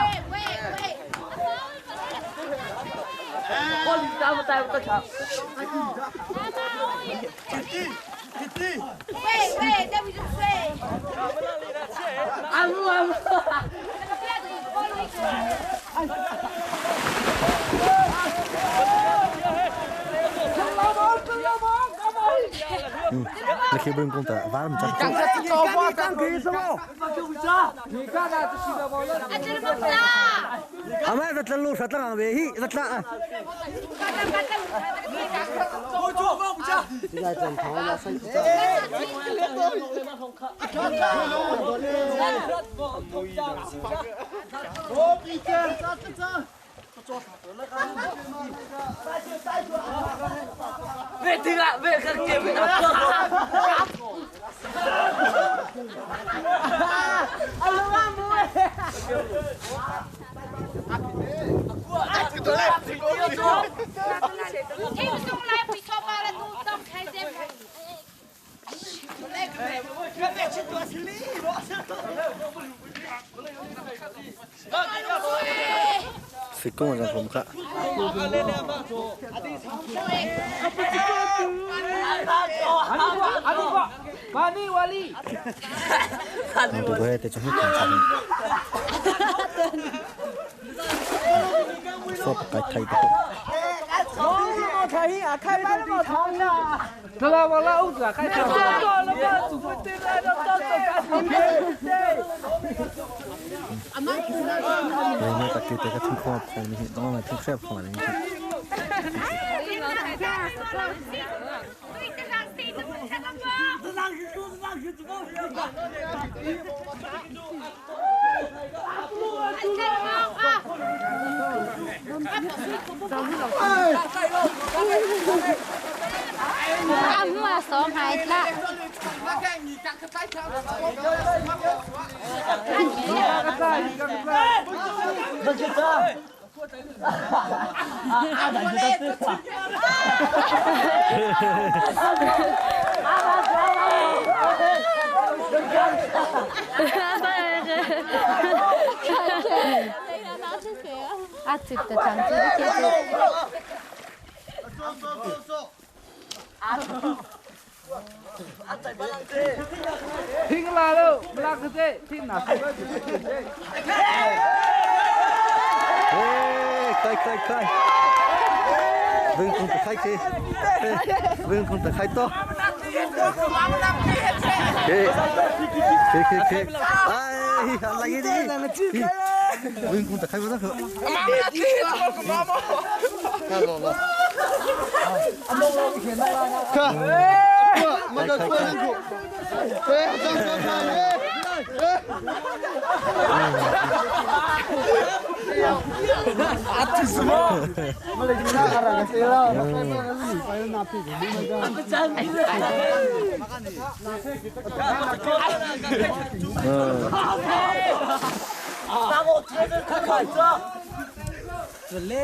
con ra một tay một tay chả ăn luôn là khi bên công ta vá mình chắc càng kỳ xong không thì các bạn chỉ là bao nhiêu à mấy vật lăn lộn sát lăng về hi vật lạ Bây giờ tháo là xanh về thì lại về các kia về đặt phải công là không cả Wali wali tôi có thể cho hết cả số cái thay đó nó thấy à khai bán nó thằng à nó là vào lâu cả khai thằng nó mà chủ quyết định là nó tốt cả rồi nó ta kêu cái thằng khoa phải này nó là thằng xếp phải này ăn mà xóm hai lạ à chụp từ trắng chứ Thinh là đâu, là cái gì, thinh là cái gì. khai vâng không phải khai kì vâng không phải khai to kì ai làm cái gì vâng không phải khai vào đó hả mà cái quên cụ thế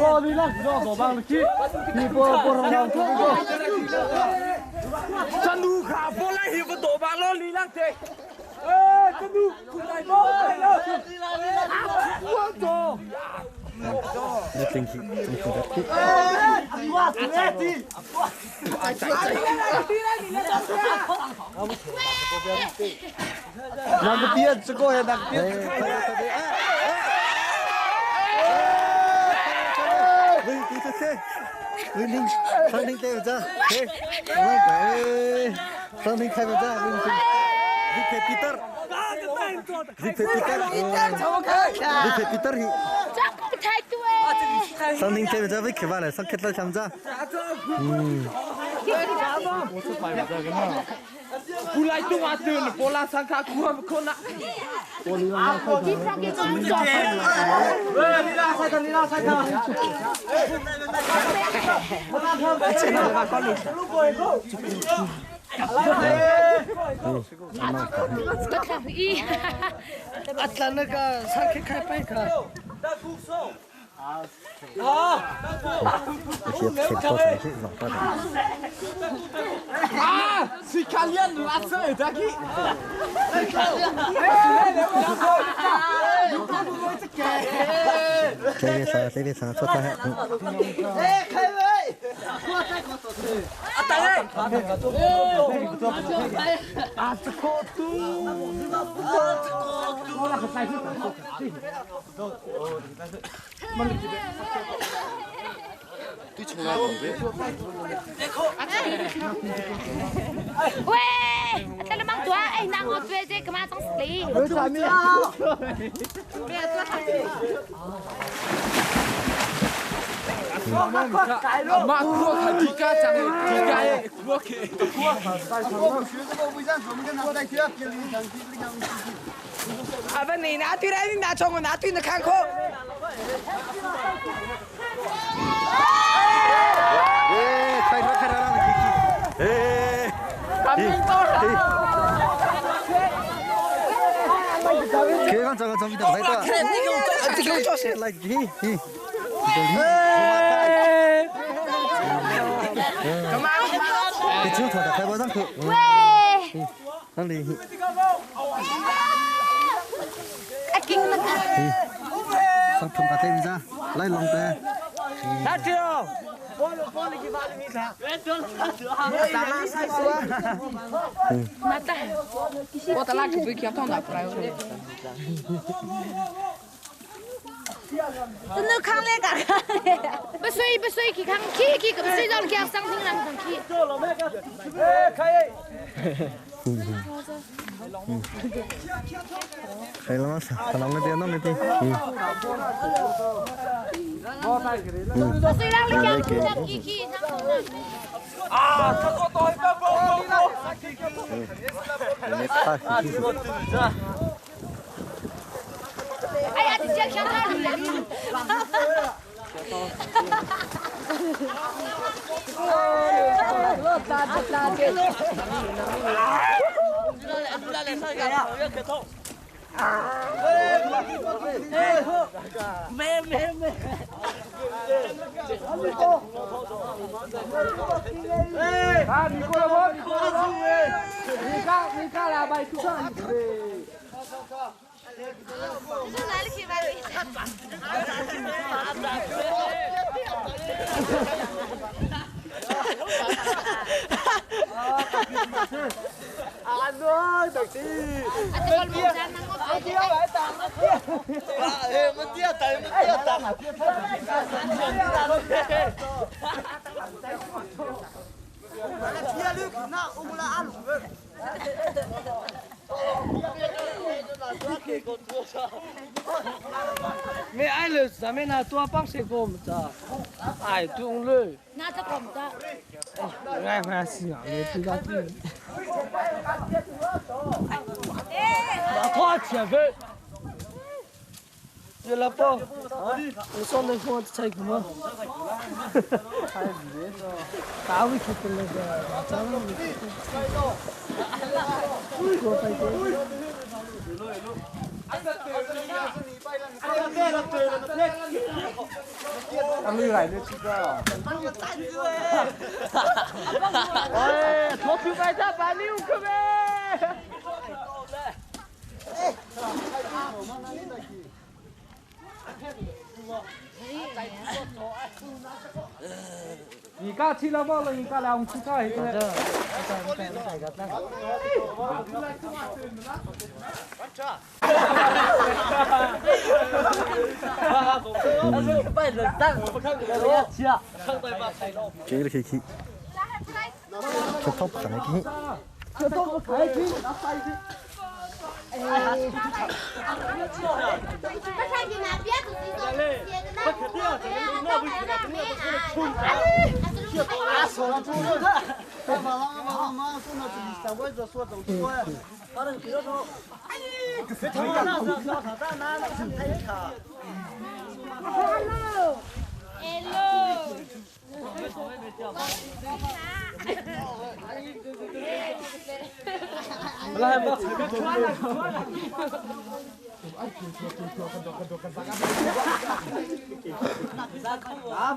Cô đi lắc rõ tổ bằng chi, đi cô rong rong chân đu khả vô lại hiệp với tổ bằng lo lý lắc thế. Ê, chân đu, cùng này bố này đâu. Quân tổ. nó kinh khí trong khu đất kít làm cái tiền cho cô đặc biệt vâng tí thôi xe vâng ninh sang ninh tê vào ra thế vâng phải sang ninh khai vào ra vâng vâng phải Peter vâng phải Peter hi chắc thay tuổi sang ninh tê vào ra với cái vào này sang kết lại tham gia cú lại tung à từ cô la sang khá cú không con ạ Atlanaka sang khai pai ka Hiệp có phải chứ lọc ra À, si caliente lá sai daqui. Thế bây giờ xuất ra Weh, kita lemang tua, nang otwe je kemana tong sli. Mak gua ketika jangan tiga gua ke. Apa ni nak tu ni nak cungah nak tu nak Kan Khua. khai ra Kế con cho trong video này ta. Lại gì? Cái chiếu thuật khai bao răng khử. Đang đi. Kinh nó. Xong thùng cả thêm ra. Lại lòng tè. Đã chưa? Mata. Bota lá que fica tão da praia. Nó khang lên cả. Bữa xuôi kỳ khang kỳ cái bữa xuôi đâu kia sang thiên làm thằng kỳ. Khai lắm sao? Khả năng cái nó mới đi. Bữa xuôi đang lên kia sang kỳ sang thiên làm. À, thật có tôi bao bao đi đâu. Ai ăn chiếc khang ra đi. Nika là bài thứ hai. Ano, taxi. Mais ai le jamais na toi pas c'est comme ça. Ai tu le. Na ta kom ta. Ngay hoa xì à, le tu đã tu. Mà thoát chả về. Je l'ai pas. Le son de fond de chạy comment? Tao bị kịp lên rồi. Tao bị kịp. Cô phải thế. Anh đi lại đi chứ cơ. Ôi, thuốc thứ bài ra bà liu cơ mẹ. Ni ka chi la mo lo ni ka la un chi ka he ke. Kế là khi cho tóc cả này kia. Cho tôi có thấy chứ. Bắt sang gì nào biết tụi tôi. Hello. lại bác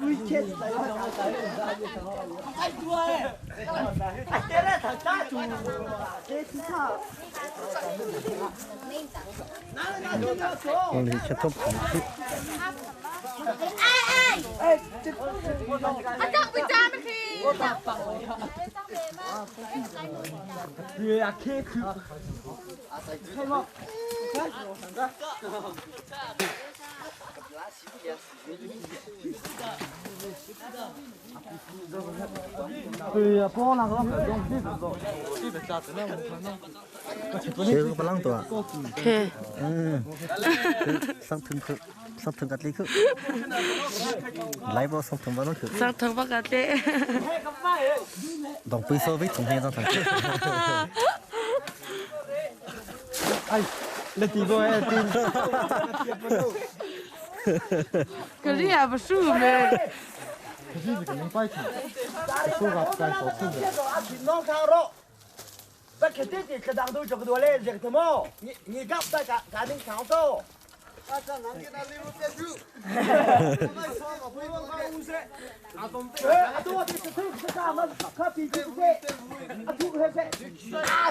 vui chết anh đuôi anh chết đấy thằng cha chủ chết sao con đi chặt thóc anh chắc bị cha mất khi người à kia cứ thấy không người po là có phải dùng biết rồi biết phải chặt nó chế cái lăngตัวsang thường cắt lý cứ lấy bao sang thường bao nó cứ sang thường bắt gạt đấy đồng bây giờ với thùng hen sang thường ai lên tí vô em tin cái gì à bớt sưu mẹ cái gì cái mình phải chặt cái số gặp cái số sinh rồi nó sao đó tất cả tất cả đang tôi chụp đuôi lên giật thầm mò nhị gấp tất cả cả những tháo tô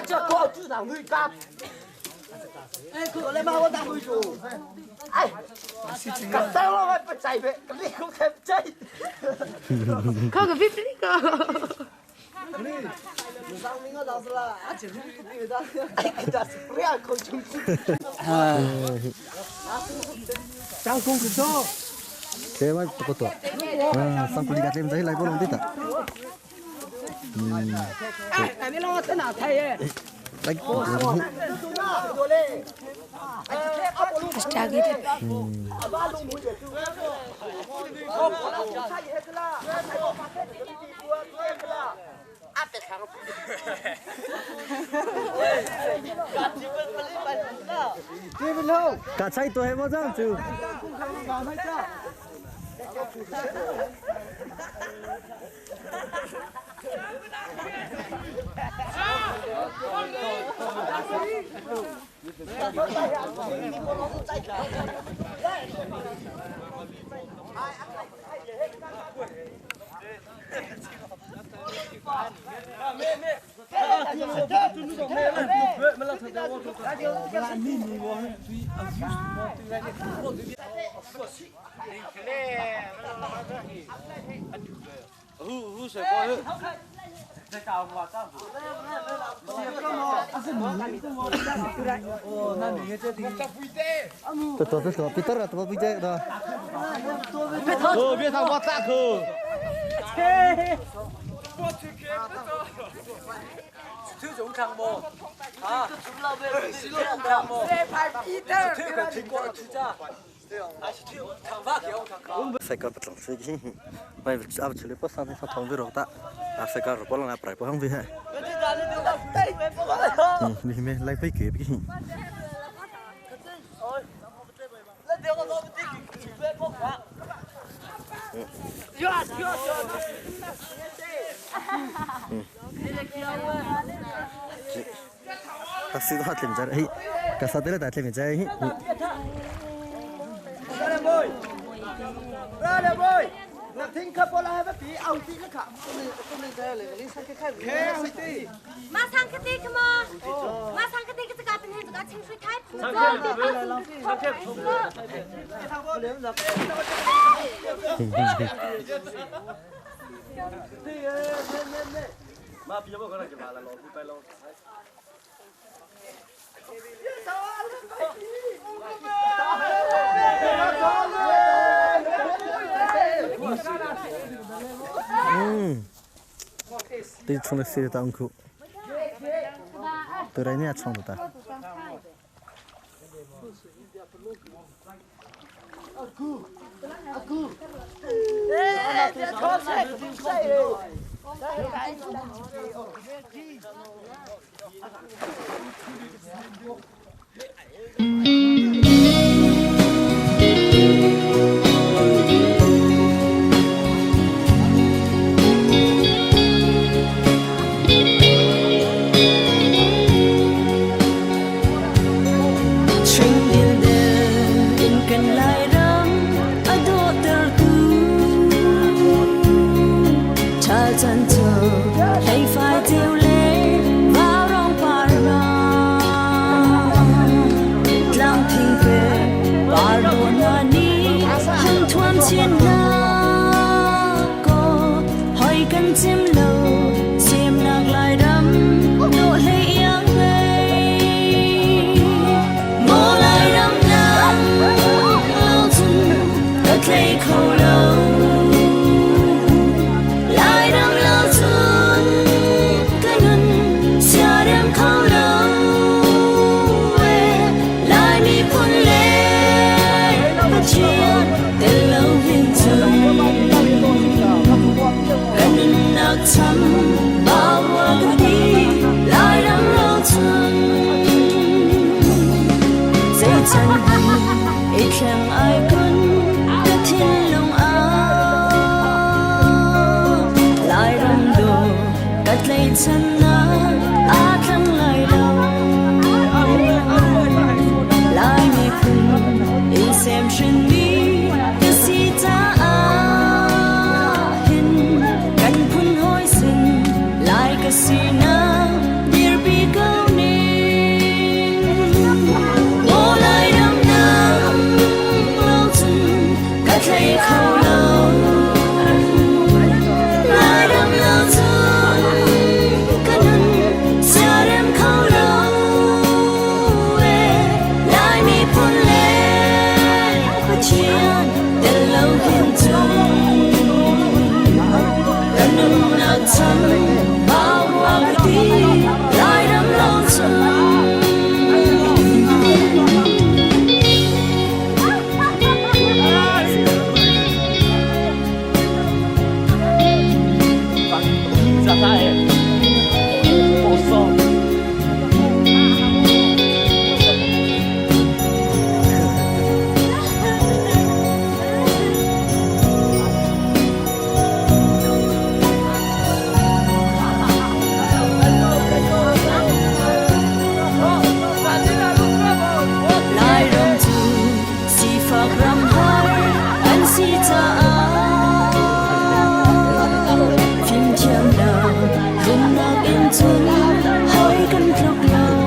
cho cô chú nào người cặp cứ lấy máu đang người chủ cặp tao lo phải chạy về cái gì cũng thèm chạy không có biết gì cơ sang mình đó là chỉ cái đó cái đó phải không chung trang cung cái số chế mà tụt tụt sang cùng đi gạt em thấy lấy bao lông tít à cái này lo thế nào thầy ấy lấy trả cái đấy cả chạy tôi hay bao giờ chứ tôi Peter là tôi bây giờ đó biết thằng bác ta khờ thứ chúng khang bò à chúng lao về xin lỗi khang bò phải Peter thứ cái chính của thứ cha à thứ thằng bác kiểu thằng con sai cả bắt lăng gì mày áp chửi bớt sang thằng thằng virus ta sai cả rồi là phải không vì hay đi mày lấy phải kịp cái ta xin hát lên trái cả sao đấy là đặt lên trái ra đây boy là thinh khắp bao la tí ao tí nó khả không nên đây là liên sang cái khai tí mà sang cái tí cơ mà sang cái tí cái cái bên hình cái chính suy thái sang cái bên là sang cái thằng bố liếm giật mà bây giờ bọn con làm là lò tay lò đi trong lịch sử tao cũng từ đây nè trong đó ta chân thờ hay phải tiêu lệ vào rong para lang thinh về và buồn ani hân thoan chiến na có hỏi cần chim lâu chim nạc lại đắm nụ lệ yang ngei mô lại đắm nắng lâu chung đất lệ khâu lâu lại đắm lâu chung cái ngân xa đêm khâu lâu lại mi phun lệ bắt chuyện tên lâu viên chung gần ngân nạc chăm bao hoa cứ đi lại đắm lâu chung dây chân đi ít khen ai quân đất thiên lòng áo lại đắm đồ cắt lấy chân na át lăng lại đầu lại mi phun in xem trên mi cái gì ta hin gần phun hối xin lại cái gì na dear be go ni ô lại đắm nắng lâu chân cắt lấy khâu lâu lại đắm lâu chân cái nắng xa đêm khâu lâu lại mi phun lên và chuyện tên lâu hiền chung gần nâng nạc chăm bao hoa cứ đi lại đắm lâu chân Ra tay bổ sung lại đắm chung si phạc rằm hai anh si ta phim chiêm nào không nạc em chân hỏi cần khóc lâu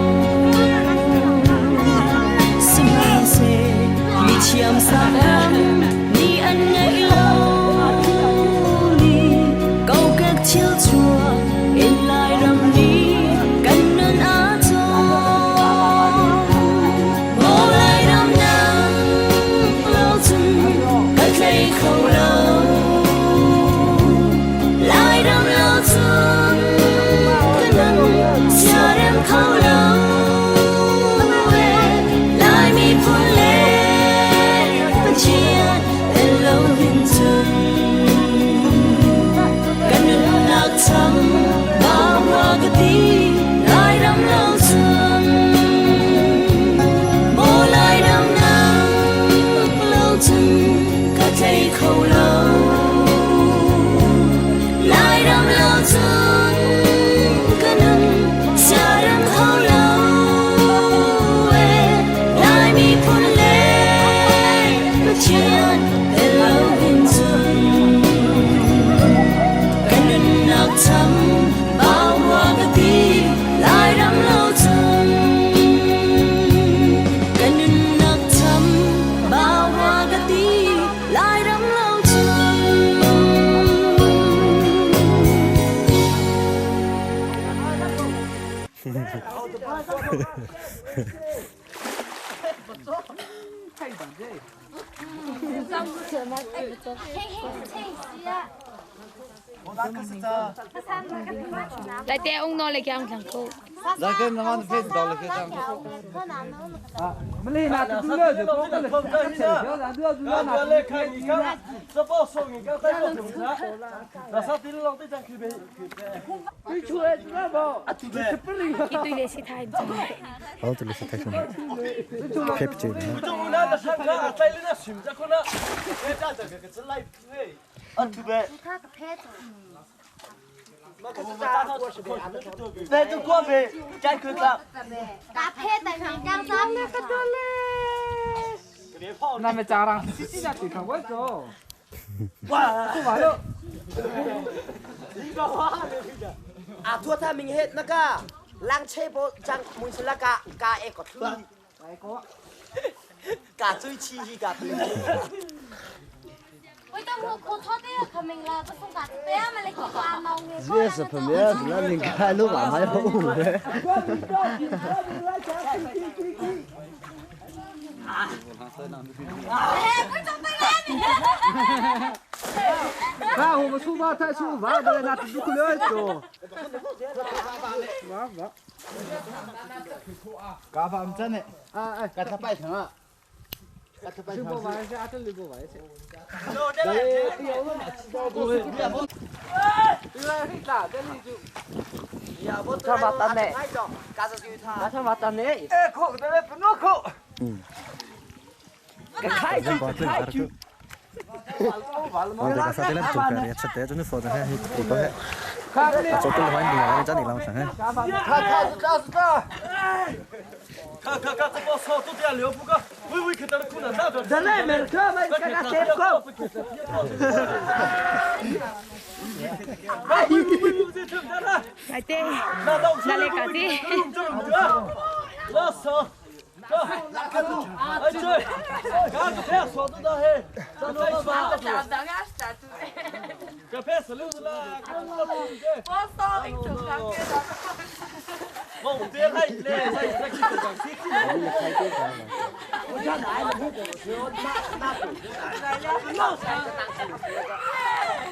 sim hai xe mi chiêm sang em mi ăn ngây lâu đi câu các chiêu chùa in lại đắm đi cần nên á cho mô lại đắm nắng lâu chân cách lấy khâu lâu lại đắm lâu chân cái nắng xa đêm khâu lâu lại mi phun lên bắt chuyện tên lâu viên chân gần nâng nạc chăm bao hoa cứ đi lại đắm lâu chân mô lại đắm nắng lâu chân cách lấy khâu lâu lại đắm lâu chân cái nắng xa đêm khâu lâu lại mi phun lên bắt chuyện tên lâu viên chân gần nâng nạc chăm bao hoa cứ đi lại đắm lâu chân gần nâng nạc chăm bao hoa cứ đi lại đắm lâu chân lại té ông nó lại kéo thằng cô Ra cái nó ăn phết đó là cái răng. mình lên là đưa rồi có cái không chơi nữa đưa lên khai gì cả sao bao số gì cả tay không được là sao tin lòng tay chẳng khi về cái chuột nó bảo à tụi bé khi tôi để xịt thay How to listen to Pep chơi chúng nó là sang cả tay lên là xỉm ra con á cái ra từ cái chân lại à tụi bé về tôi qua về chạy cứ cả cà phê tại hàng trang sáng nữa cái đó lên 남의 자랑 CC나 찍하고 있어. 와 또 말려. à thua tha mình hết nó cả lang chê bộ chẳng muốn sẽ là cả e có thương cả chơi chi gì cả thương ôi tao mua cô thoát đấy là mình là tao không cả bé mà lại có qua màu nghe dễ sợ phần bé là mình khai lúc mà hay hổ đấy ba hồ mà su ba thay su ba đây là tụi nó lưỡi rồi cá phạm chân này cá tháp bay thằng ạ cá tháp bay thằng vài sẽ ăn được vài sẽ đấy tiêu lắm cho mặt tan này cho mặt tan này khổ cái đấy nó khổ cái khai chứ khai chứ Orang dekat satu lagi juga ya, cetek tu ni foto hai, itu hai. Foto lain dia orang jadi lawan sang hai. Kak, kau so tu dia liu buka, wui kita nak kuna dah tu. Jangan mereka mereka tep kau. Wui tu dah lah. Lại tê. Là lấy cả đi. Lo so. Ai chơi? Kak, kau so tu dah he. Jangan lupa. Kau pesa lu lah. Mong dia hai le, sai kita讲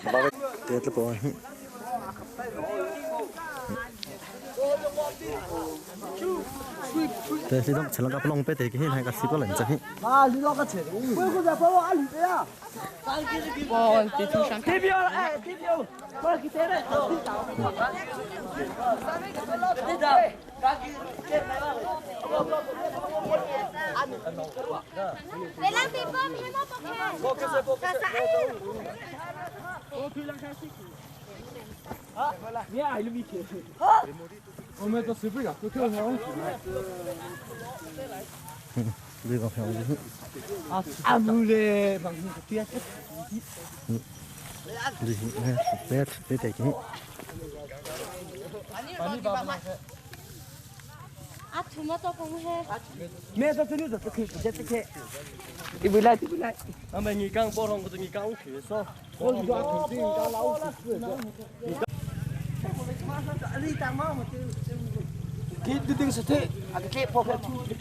Bagai dia tu pun. Thế thì động challenge các long pe thì cái hiện hay các ship lần chắc hi. Lý do cái chuyện. Quên không phải bao ăn gì à? Thì thu sang Tiếp vô, tiếp vô. Có cái thế này. để làm gì bơm hay bơm bọc hè Nghe ai lưu ý 오늘 또 스프가 또 켜서 Đi vào phòng đi. 아무래 방송 뒤에 Đi bé bé cái. à chúng nó tao không he 매서 들려서 또 이제 이불라 Anh nghĩ căng bao hôm có nghĩ căng khí so. 거기서 앞에 지금 đi tàng mau mà cái đừng sợ thế à cái phô phép chu cái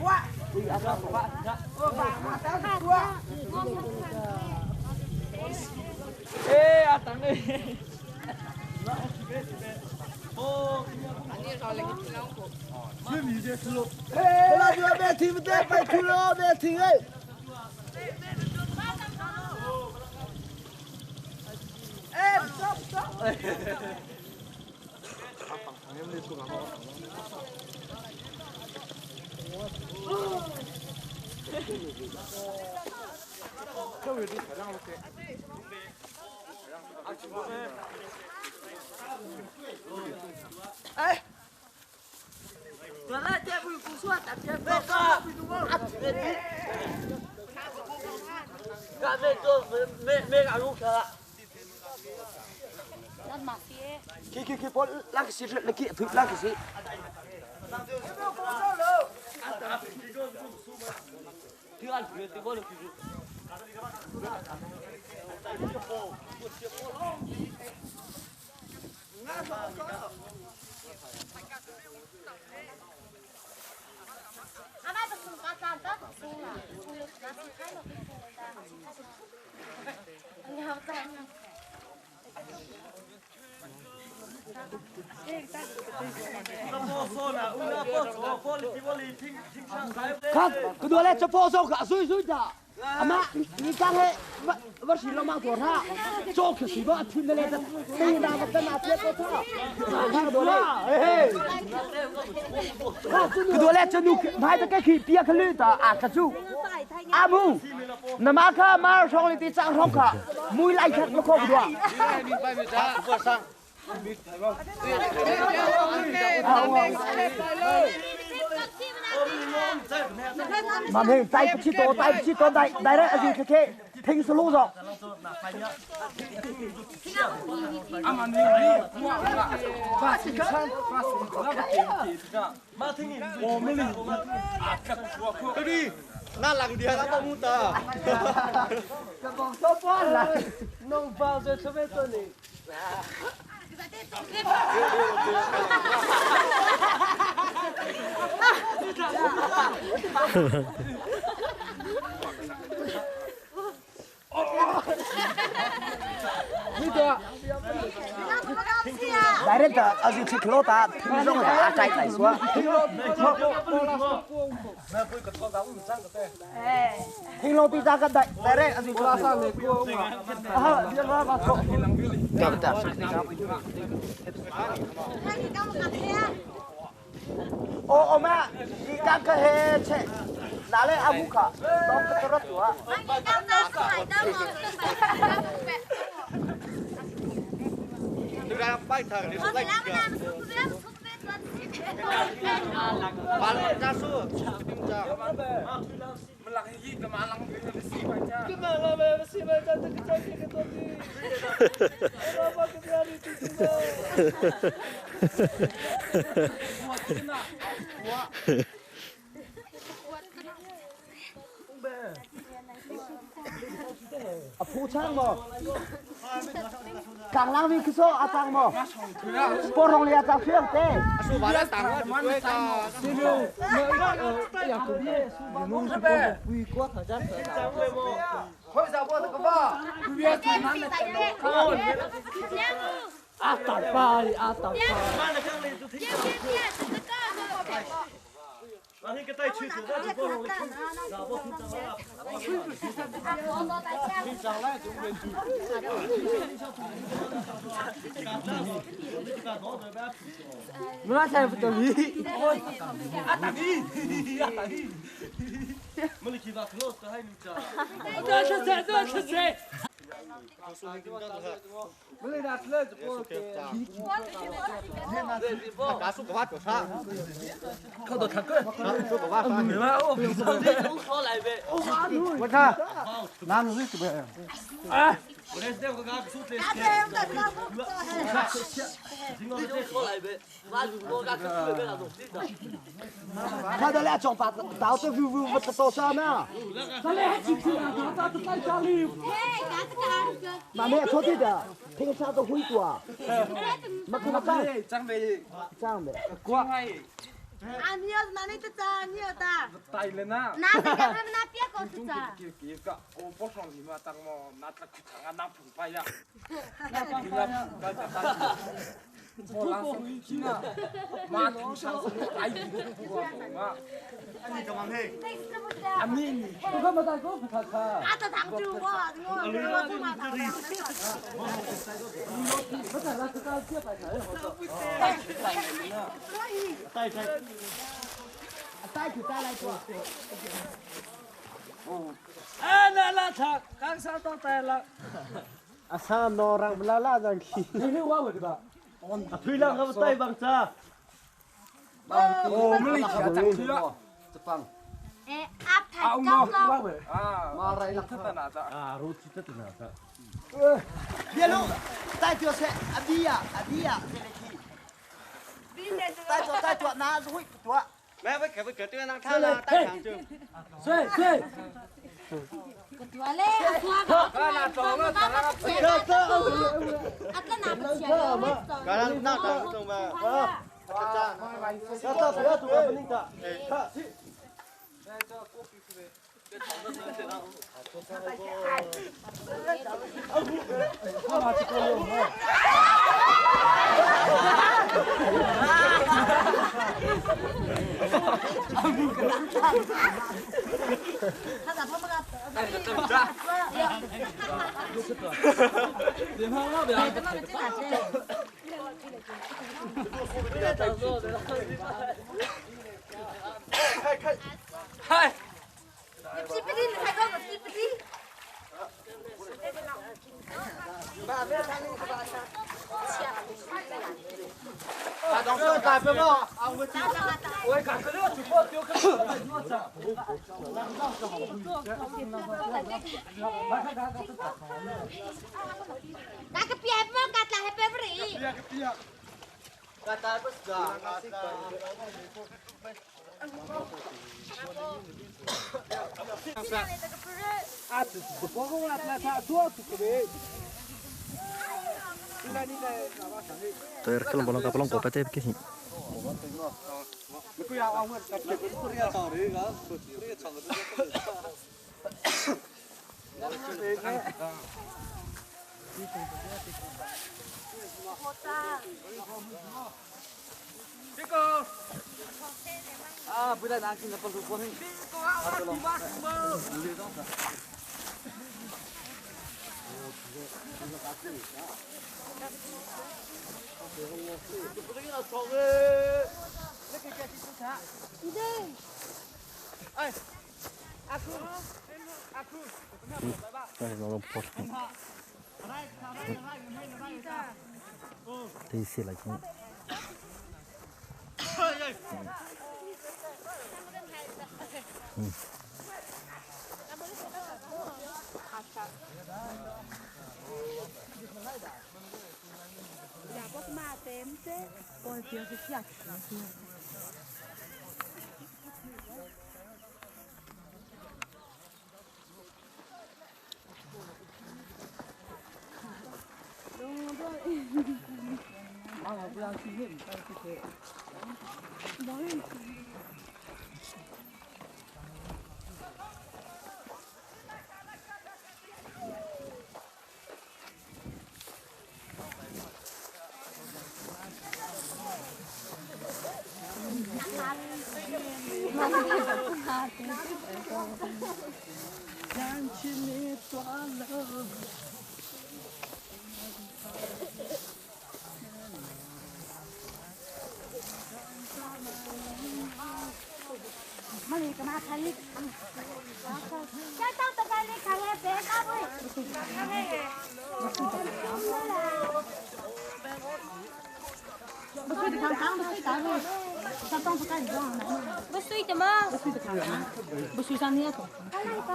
quá đi ăn nó của bạn bà tao thật quá ê à tặng đi ê là đưa bé thì bé phải thu lo bé thì ấy ê stop Wala dia boleh kusut, dia besar. Kami tu mega luka. rất mặt kia Ki pun lagi sih lagi tu lagi sih. Tiada tu boleh tu. anh ấy tập trung cá cam tất xuống là trung lực nó sẽ khai một cái người ta anh học ra Kan, kedua le cepo so ka sui ja. Ama ni kan he versi lo mang tor ha. So ke si ba thun le ta. Ni na ba na te ko tha. Ka kedua le. Kedua le chanu mai ta cái khi pia ka lư ta a ka chu. A mu. Na ma ka ma song li ti chang rong ka. Mui lai chat ma ko kedua. Mà mình tay chỉ to tay đấy là gì thế? 听是路上。那两天他都不得。说惯了。弄包子特别多呢。来人的，就吃可乐听众的阿仔来说。听众比咋个的？来人，就拉上来过嘛。啊，别拉吧，错。干不得。哦妈，你刚个黑切，拿来阿木卡，当个多少ตัว？Cái bay thằng đi xuống lạnh kìa. Bán ra số. Mình lặng gì cái mà lặng cái xí phải cha. Cái mà là về xí phải cha cái cha cái tôi đi. Nó mà cái nhà đi thì phụ trang mà càng lang vi cứ số à trang mà bố rong lia trang phiền thế số bán đã tặng rồi quê ta xin lỗiอยากคุยมึงจะไปคุยกว่าthời gian thôi giờ bố tao có biết thì hắn là thôi à tạt ba à tạt 아니 cái tay chưa thử ra thì cô rồi không giờ cô không ra nó xem tự nhiên thôi mới chỉ vào close cái hai mình chờ mới đặt lên cho cô cá súc cá của sao không được thật cơ súc của sao What ka? Nam is it? Ah. Ka da la chong pa tao te view view wat to sa na. Ka le ha chi chi na ta ta ta cha li. Mà mẹ thốt đi đã. Thế sao tao hủy quả? Mà cái gì? Trang về. Quá hay. 아니요, 나는 진짜 아니었다. 따일레나. 나는 하나 삐고 진짜. 그러니까 오버성이마 딱뭐 나딱 구창아 나쁜 바야. 몰라서이나 마트상서 아이고 마 아니 그만해. 아니 그거 뭐 달고 부탁하. 아까 당주 뭐 그거 좀 하다. 부탁 나 그거 띄어 봐. tay của ta lại của là thật càng sao tao tè là sao nó rằng la rằng khi thế quá rồi đó thuy lang không tay bằng cha ồ mới lịch chẳng chưa bằng 에, 앞 달짝로. mà lại là thật là à rốt thật là biết luôn tay của sẽ bia tay của na rồi của mẹ với cái tuyên năng tha là tay hàng trường xoay 원래 아까 tròn nó 아까 나 cái năng na tròn tròn mà 야, 야, 또 왜? 그러니까. 改不嘛？啊，我改个了，就我丢个。Kak kepiye mo kata hepe beri. Kata apa sudah? Tôi rất là muốn có cái tép cái gì. Ah, boleh nak kena perlu pun. Đây nó bột. Đây sẽ là chúng. Mali kena kali. Saya tahu terkali kali beda boy. Betul di kantang betul kali. Kantang betul di bawah. Betul itu mah. Betul di kantang. Betul sana ya tu. Kalau itu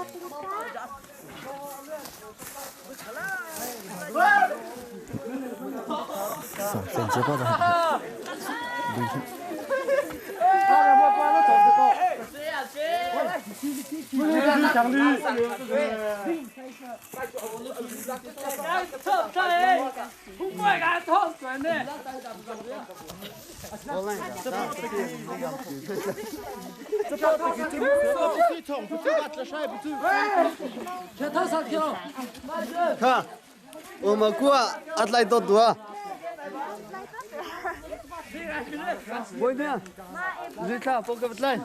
Sen cepat dah. Kan, oma kuah atlai tot dua. Boleh ni? Zita, pokok betul.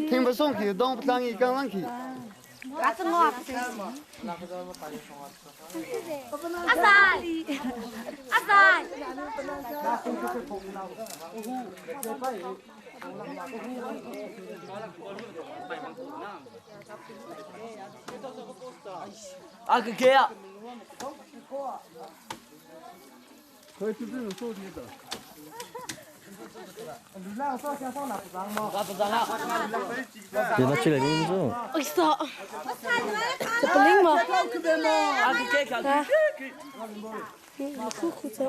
Ting bersong ki, dong petang ikan lang ki. Rasa ngop. Asal. Asal. Aku kaya. Kau itu tu nak soh dia. Dia nak cakap ni tu. Isa. Kepeling mah. Aku kaya. Aku kuat.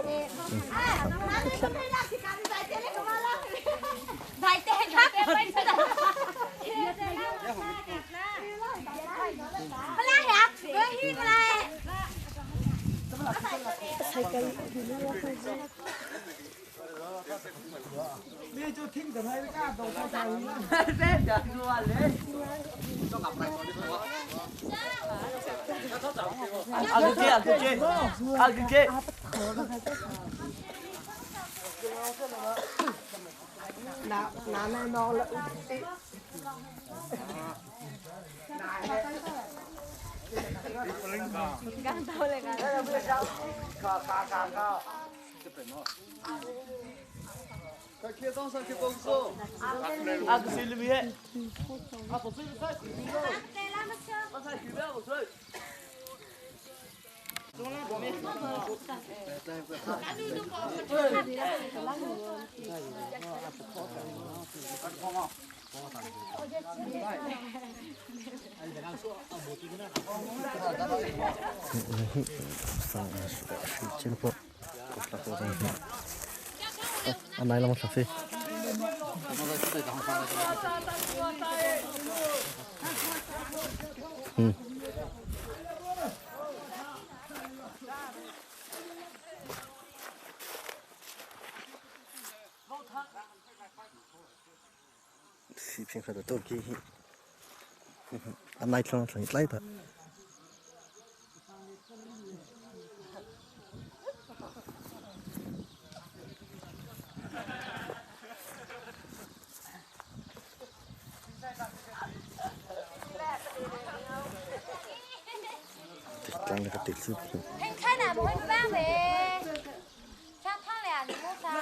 Đại tệ khác bên đó. Là hẹp, với hít lại. Bây giờ thinh từ hai cái đầu sau tay. Thế giờ luôn đấy. Cho gặp lại con đi thôi. Aku kaya. Aku sih lebih he. Apa sih saya? Saya anh này là một cà phê si phiền khởi tổ kia anh này không thành lấy thật tăng cái tiền sư anh khai nào một anh vang về chắc thang lẻ thì mua sao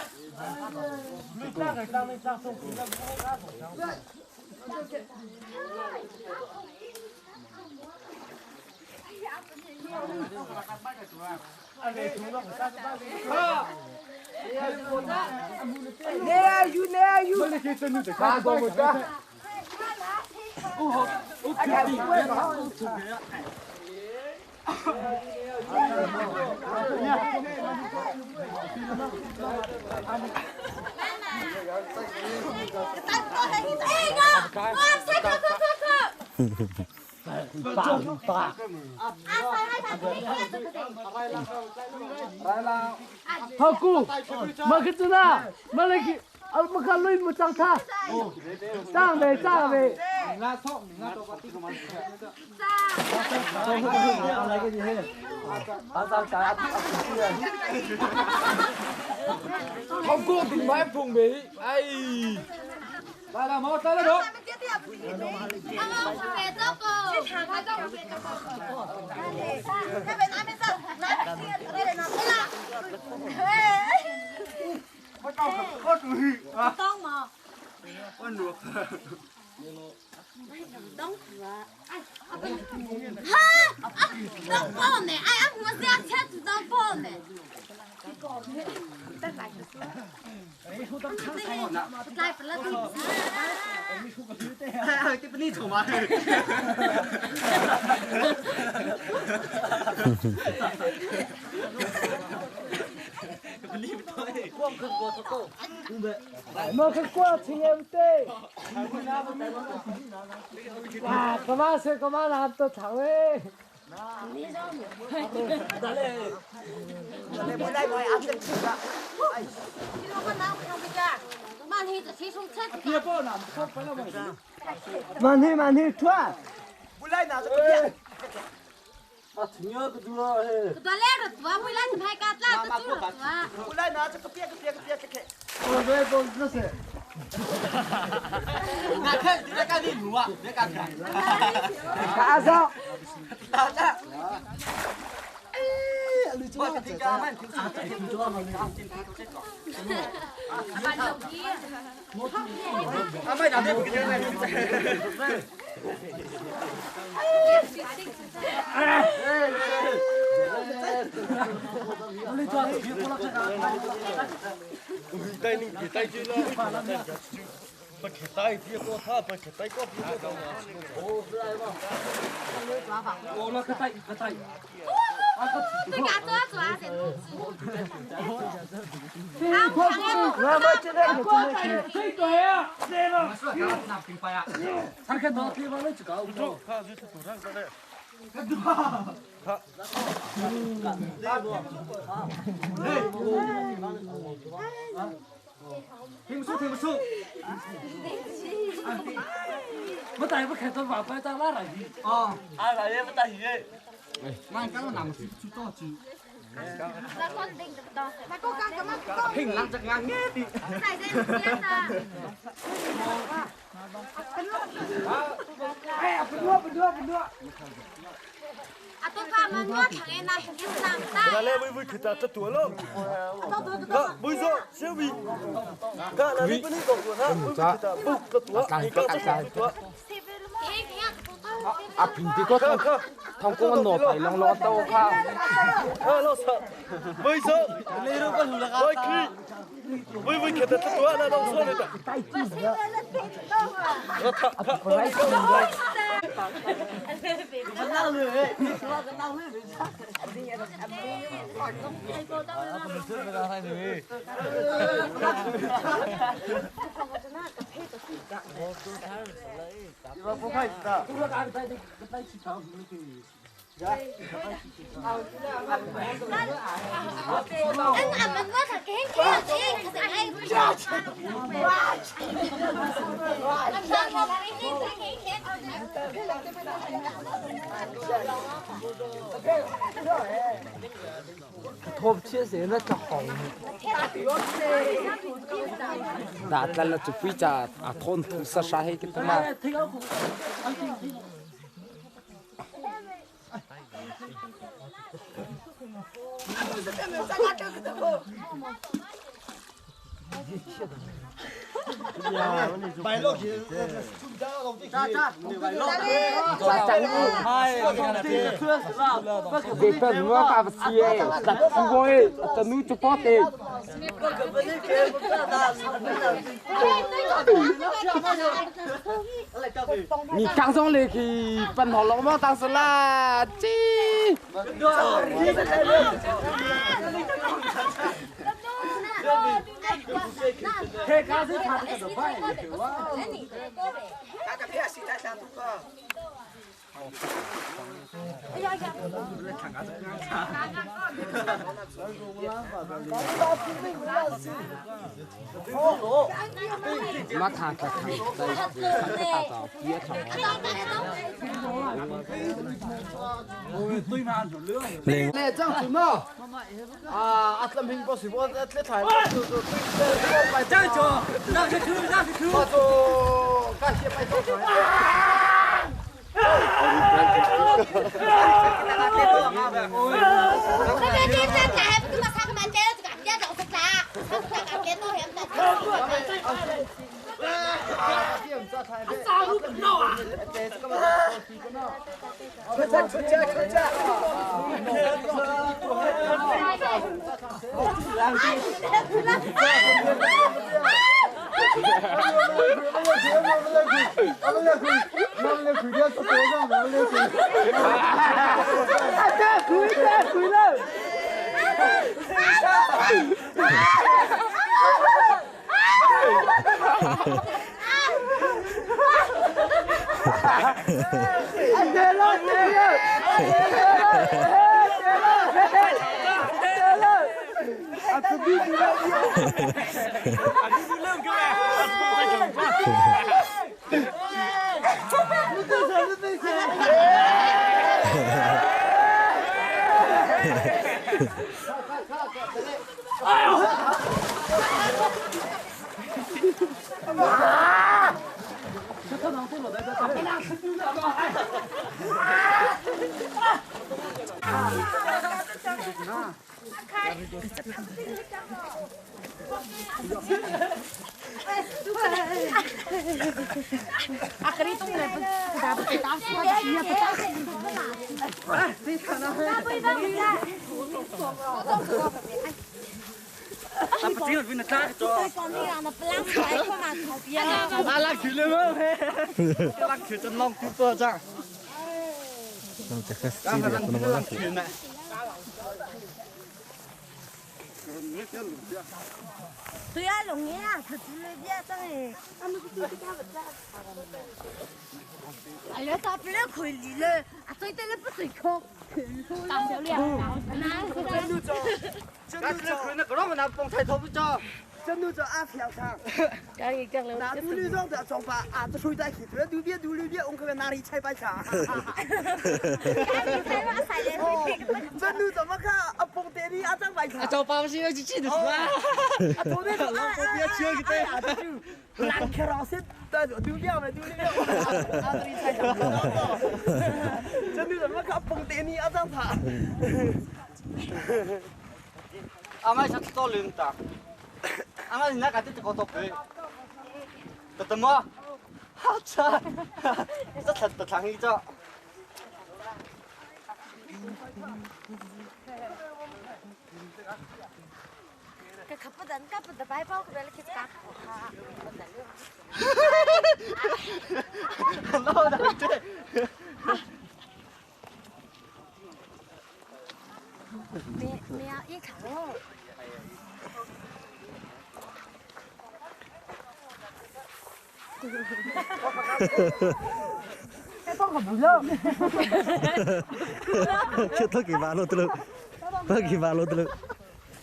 Haku, makituna, malaki, almakaluin mo tang tha. Tang be. Na thok, na to pati ko man. Lagi ni he. Asal ka Haku tin mai phung be. Ai. Là mau tới đó. Ông không về tóc cô. Thằng hai con về tóc cô. Cái bên anh bên sau. Đây là nó thế là. Tông mà. Con được. Đóng cửa. Ha! Đóng bồn này. Ai ăn muốn ra chết thì đóng bồn này. Lại phải là gì? Cái bên này thủ mà. Mà cái qua thì em tê. À, có mà làm tôi thẳng ấy. Bữa nay mọi ăn được chưa ạ? Nó con nào không biết ra. Mà thì chỉ không chết. Kia bao nào không phải là mọi. Màn hi thua. Bữa nay nào cho cái gì? À, nhớ cái gì đó. Tôi lấy rồi, tôi mới lấy thì hai cát lá tôi chưa được. Bữa nay nào cho cái kia. Ôi về con nó sẽ. Nãy thế thì cái gì nữa? Để cả. Cả sao? Cả. Bữa thì cái mà thiếu sao thì mình cho mình ăn trên cái chết rồi. Bạn đồng kia. À mấy nào đấy cái này. tay chứ lo mà khẽ tay thì có tha mà khẽ tay có thì có Ô nó cái tay. Tôi cả tôi xóa sẽ luôn. Nó mới trên đây một cái. Thấy tuổi à? Đây rồi. Nằm kinh phải à? Thằng cái đó thì nó chỉ có ông thôi. kha dưới thủ răng ra đây Thêm một số. Mất tay mất khẽ tôi vào phải ta lá gì? Ai lại em mất tay gì vậy? Mang cái nó nằm chút to chứ. Là con định được đó. Mà cô càng cái mắt con. Hình lắm chắc ngang nghe đi. Này đây là tiên à. Bên đua. À tôi qua mà nuốt thằng em này hình như làm ta. là lẽ vui khởi ta tuổi lắm bây giờ sẽ bị cả là đi bên này còn ha vui khởi ta bốc cái tuổi cái cái tuổi Cái 平地個通過我攞嚟攞到卡。老實，為什？你都不如啦，為佢，為佢得多啦，老實嚟的。我他。拖車成日就紅，但係咧就比較拖土沙沙嘅咁嘛。擺落去，別得我搞不起誒，實苦誒，就你就跑的。你剛上嚟去奔好了嗎？當時啦，雞。มาขาดกันได้ตัดต่อเยอะจังเนี่ยจังจุน啊อัตลมิงบ่สิบ่อัตเลถ่ายไปจังจ่อนั่งคือมาโตกะเสียไปโต对啊，龙眼啊，它吃了点啥哎？哎呀，他不来可以了，啊，最得了不最空，当不了，真的可那个让我拿帮抬头不着。真的是阿飘上，拿独立装的装法啊，这水在起，独立，我可能哪里拆白上。真的怎么看？啊，蹦地里啊，张白上。做包是要去吃的是吧？昨天老婆别吃个带下的就，蓝开老师带着丢掉了，啊，这里拆上。真的怎么看？蹦地里啊，张他。阿妈想做领导。阿妈，你那个这个多贵，怎么？ Trời. Rất thật tật thắng ý cho. cái khắp bất bài bao cái cái cá Lâu rồi chứ. mẹ ít khảo cái con còn bự lắm Chưa thôi kỳ bà luôn tôi thôi kỳ bà luôn tôi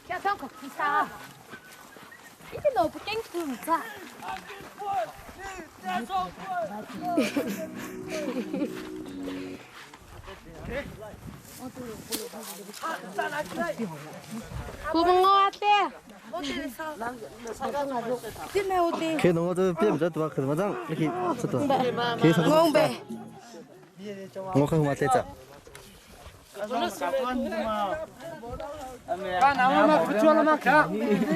cái thằng còn sao ít cái nồi bánh thường ra cô bằng ngọt thế khi nó tôi biết một chút cái mà rằng khi chút khi sao ngon bè ngon không mà tết Kan nào mà cứ cho mà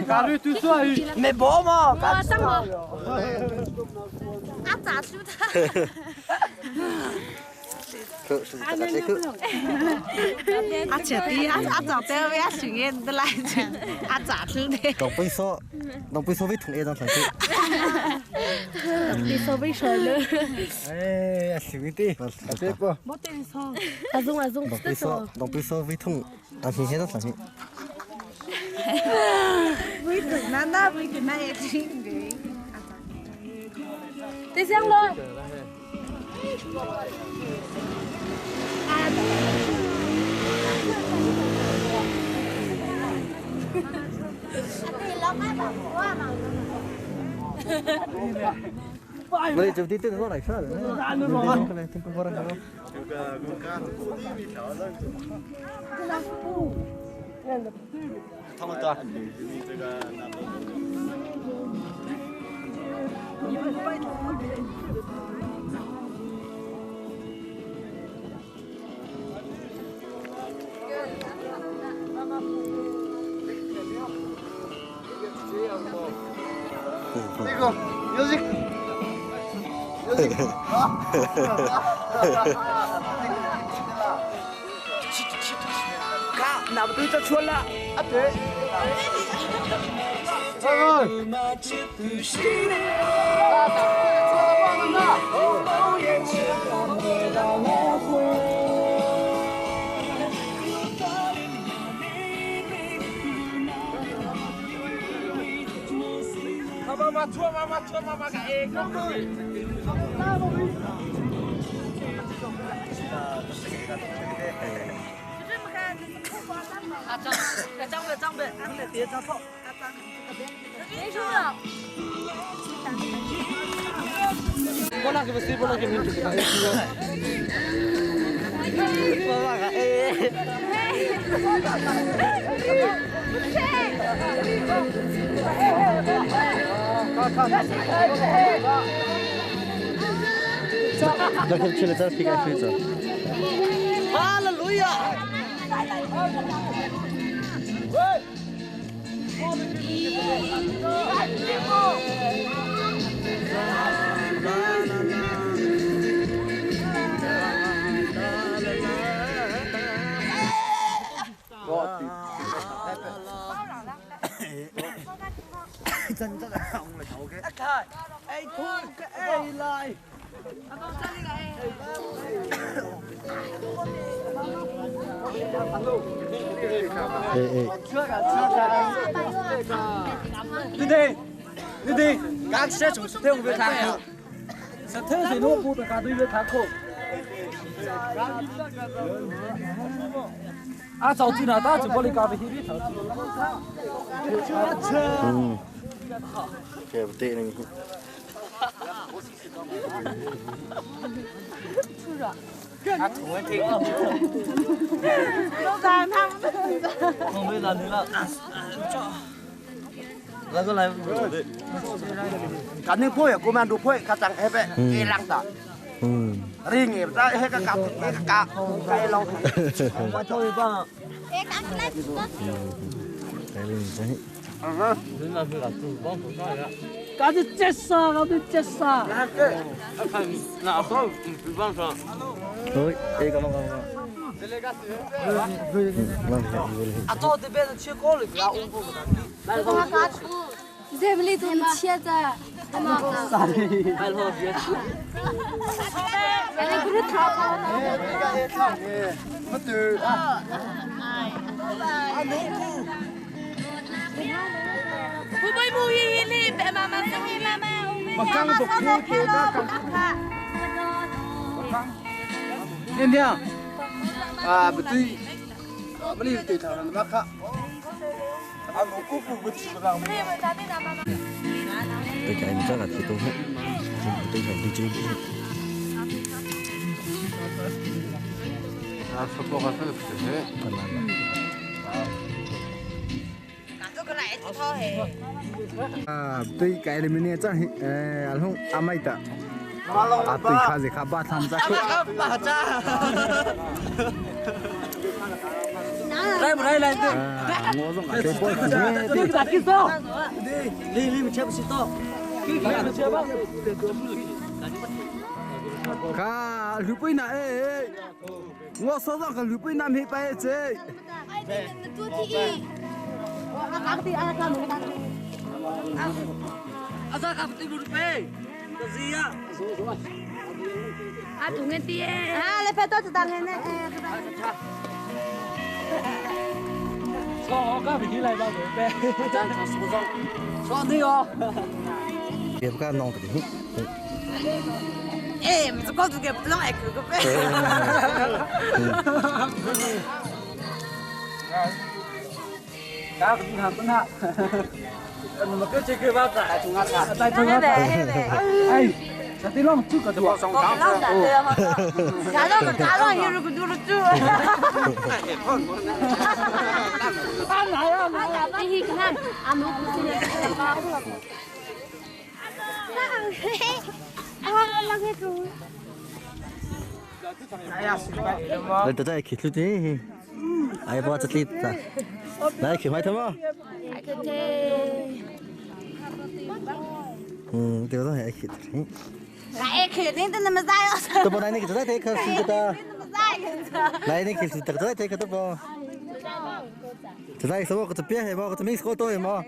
cả lưới tui xuôi mẹ bỏ mà ngon xong rồi áp giá chú ta trẻ tí ăn giỏ teo với ăn chuyện yên tôi lại ăn giả thứ đấy đồng bây số với thùng đang sản xuất đi số với sợi nữa ê xíu tí thế cô bố tên số dùng đồng bây số với thùng đang hiện đang sản xuất với thằng nana với cái này chính đấy đi sang luôn Bây giờ tí nó lại sao rồi? Cái này听过了Không một tuần. 이거 요즘 가 나부터 저 추월라 앞에 ơi mà cái em không thôi trong đây ăn để tiền cho thọ con làm cái gì con làm cái gì 너 캡슐을 짧게 할 수 있어. 할렐루야 chân rất là hỏng là cháu cái. Ê thu cái ê lại đi các xe chủ theo về thang khổ sẽ thế gì nó mua được cả đi về thang khổ à cháu chị nào ta chỉ có đi cà phê thì biết kìa tệ này. Các thủ ấy thì không biết làm thế nào. Là cái này cả những phôi của mình đủ phôi cả chẳng hết vậy cái lăng ta riêng nghiệp ra hết các cặp hết cả cái lâu mà thôi ba. cái cá cái này Cái này đấy. 搞得结实，搞得结实。 thôi đây có mong à tôi thì bây giờ chưa có được là ung vô rồi. Dễ bị tụi chia ra. Sao đi? Ai lo việc? Cái này cứ thọ. mất từ Bố bố mua gì đi, bé mama sang đi mama. mà căng tục kia ra căng nên nha à betul beli betul thằng nó khác anh cũng cũng betul rằng tôi chạy mình chắc là thì tôi hết tôi phải đi chơi 아 속도가 세졌네 còn làm à tôi cái này mình nghe chắc anh không am ai ta à tôi khai gì khai ba tham gia đây một đây này ngô giống cái bôi cái đi đặt kia to đi đi mình chơi một xí to cái kia nó chơi bao cả lũ bơi nè ngô sao giống cái lũ bơi nam hết bay chơi à sao gặp tìm được về cái gì à À tụi nghe tia. À lấy phải tôi tao nghe nè. cho các vị đi lại bao giờ về đang thằng số rong cho đi không việc cái nong tự nhiên ê mình có tụi cái long ai cứ cái các vị hàng tuần hạ mà cứ chơi bao cả chúng ta cả tay chúng ta ai sao tí long chưa có được xong long cả long hiểu được được chưa ăn lại ăn À cái gì cái này? À nó cũng xin được. À là cái rồi. đây tôi đây khít luôn đi ai bỏ chặt lít ta đây khít mai thôi mà Cái thế. điều đó hay khít lại khi đến tên mà dai tôi bỏ này cái tôi thấy khít cái ta này này khít tôi thấy cái tôi bỏ tôi thấy số cái tôi biết hay bỏ cái tôi mix có tôi mà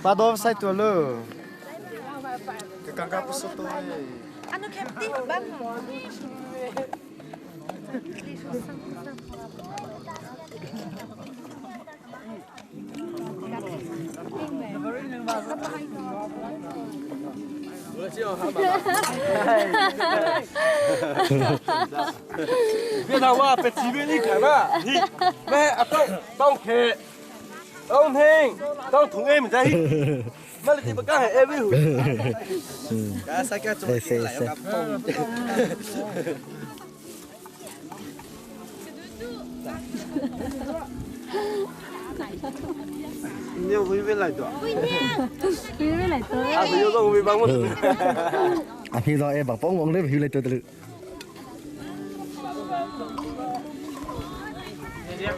ba đốm sai tuổi lơ cái căng căng bớt tôi anh nó kém tí bác biết đâu mà phải chỉ biết đi cả mà đi mẹ à tông kệ tông hình tông thùng em đây mà lại tìm cái hệ em đi cái sai cái chỗ lại gặp tông nhiều vui vẻ lại đó Cái này tới. à bây giờ tôi bị băng mất à khi đó em bảo bóng bóng đấy phải lấy từ từ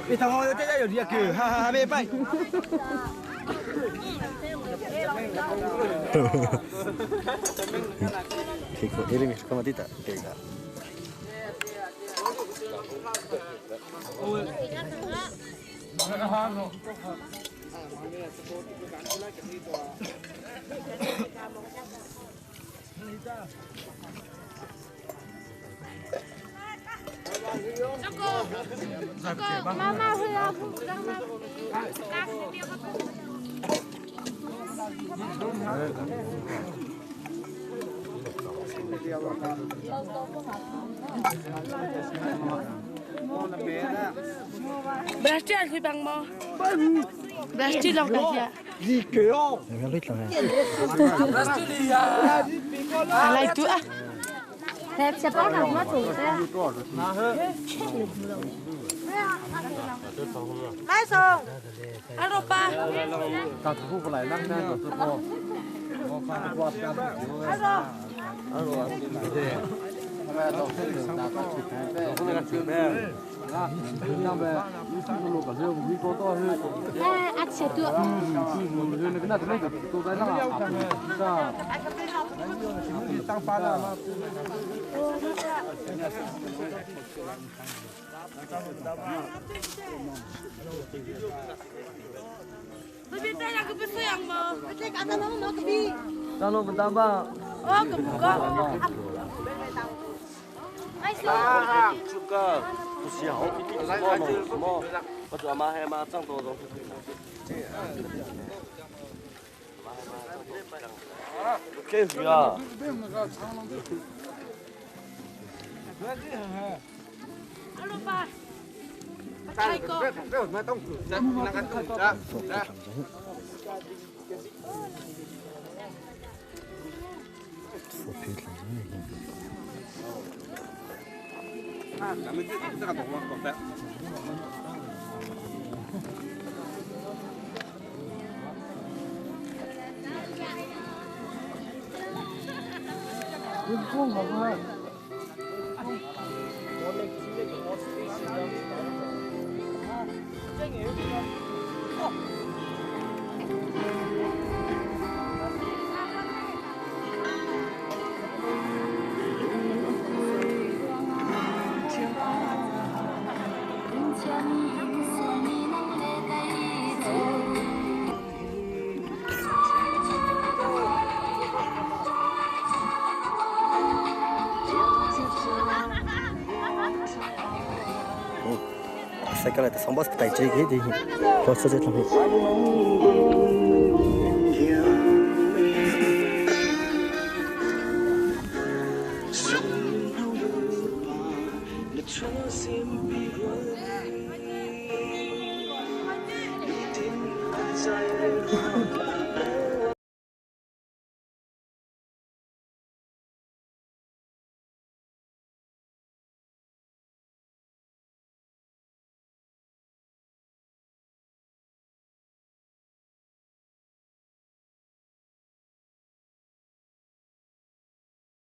đi thằng ngồi cái đây ở kìa ha ha bê bay thì có đi mình không mà đi ta cái đó Mama hơi áp đang mà. Berarti aku bang mo. Berarti lang dia. gì kìa em biết rồi lại tụi à Đẹp sẽ có thằng mất chủ thế. lại xong alo ba cả thủ phụ lại lăng ra rồi tôi cô có pha quạt ra alo mẹ tổng thể được đã có chuyện này không được chuyện này ăn sẽ được. Tôi biết đây là cái bếp phèn mà. Cái cả nó cái đi. Tao nó vẫn tao ba. Ơ cầm có. Ai xưa. Chụp cơ. Tôi xỉu. Tôi mò. Bây giờ mà hay mà trong tổ rồi. Ok rồi à. Alo ba. Thay cô. Sai cái này ta sống bớt cái tài chế cái gì, có sao chứ thằng